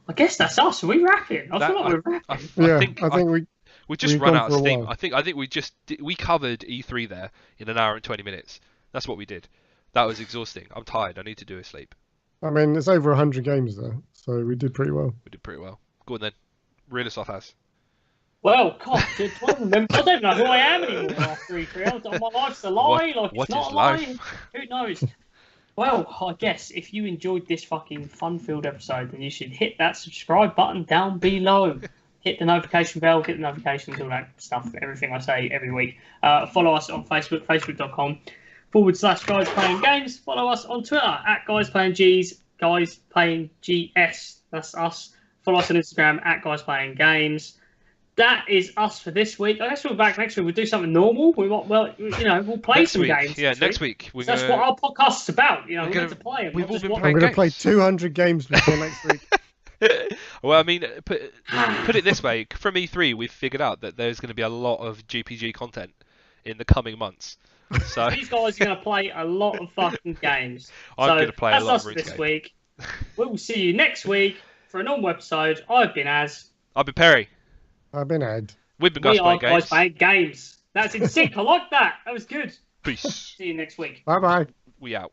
I guess that's us. Are we rapping? I That- feel like we're rapping. Yeah, I think we just we've run gone out for of a steam. while. I think we covered E3 there in an hour and 20 minutes. That's what we did. That was exhausting. I'm tired. I need to do a sleep. I mean, it's over 100 games there, so we did pretty well. We did pretty well. Go on then. Reel us off, Az. Well, God, dude, I don't remember. I don't know who I am anymore after E3. My life's a lie. What It's not is a lie. life? Who knows? Well, I guess if you enjoyed this fucking fun-filled episode, then you should hit that subscribe button down below. Hit the notification bell, get the notifications, all that stuff, everything I say every week. Follow us on Facebook, facebook.com/Guys Playing Games. Follow us on Twitter, @Guys Playing Gs, Guys Playing GS. That's us. Follow us on Instagram, @Guys Playing Games. That is us for this week. I guess we'll be back next week. We'll do something normal. We'll play Next some week. games. Yeah, next week. We're That's gonna... what our podcast's about. We're We're gonna- meant to play them. we've not all just been watch I'm playing going to play games. 200 games before next week. Well, I mean, put it this way. From E3, we've figured out that there's going to be a lot of GPG content in the coming months. So These guys are going to play a lot of fucking games. I'm So going to play a that's lot us of this RuneScape. week. We will see you next week for a normal episode. I've been Az. I've been Perry. I've been Ed. We've been We Guys are Playing Guys Games. Playing Games. That's in sync. I like that. That was good. Peace. See you next week. Bye bye. We out.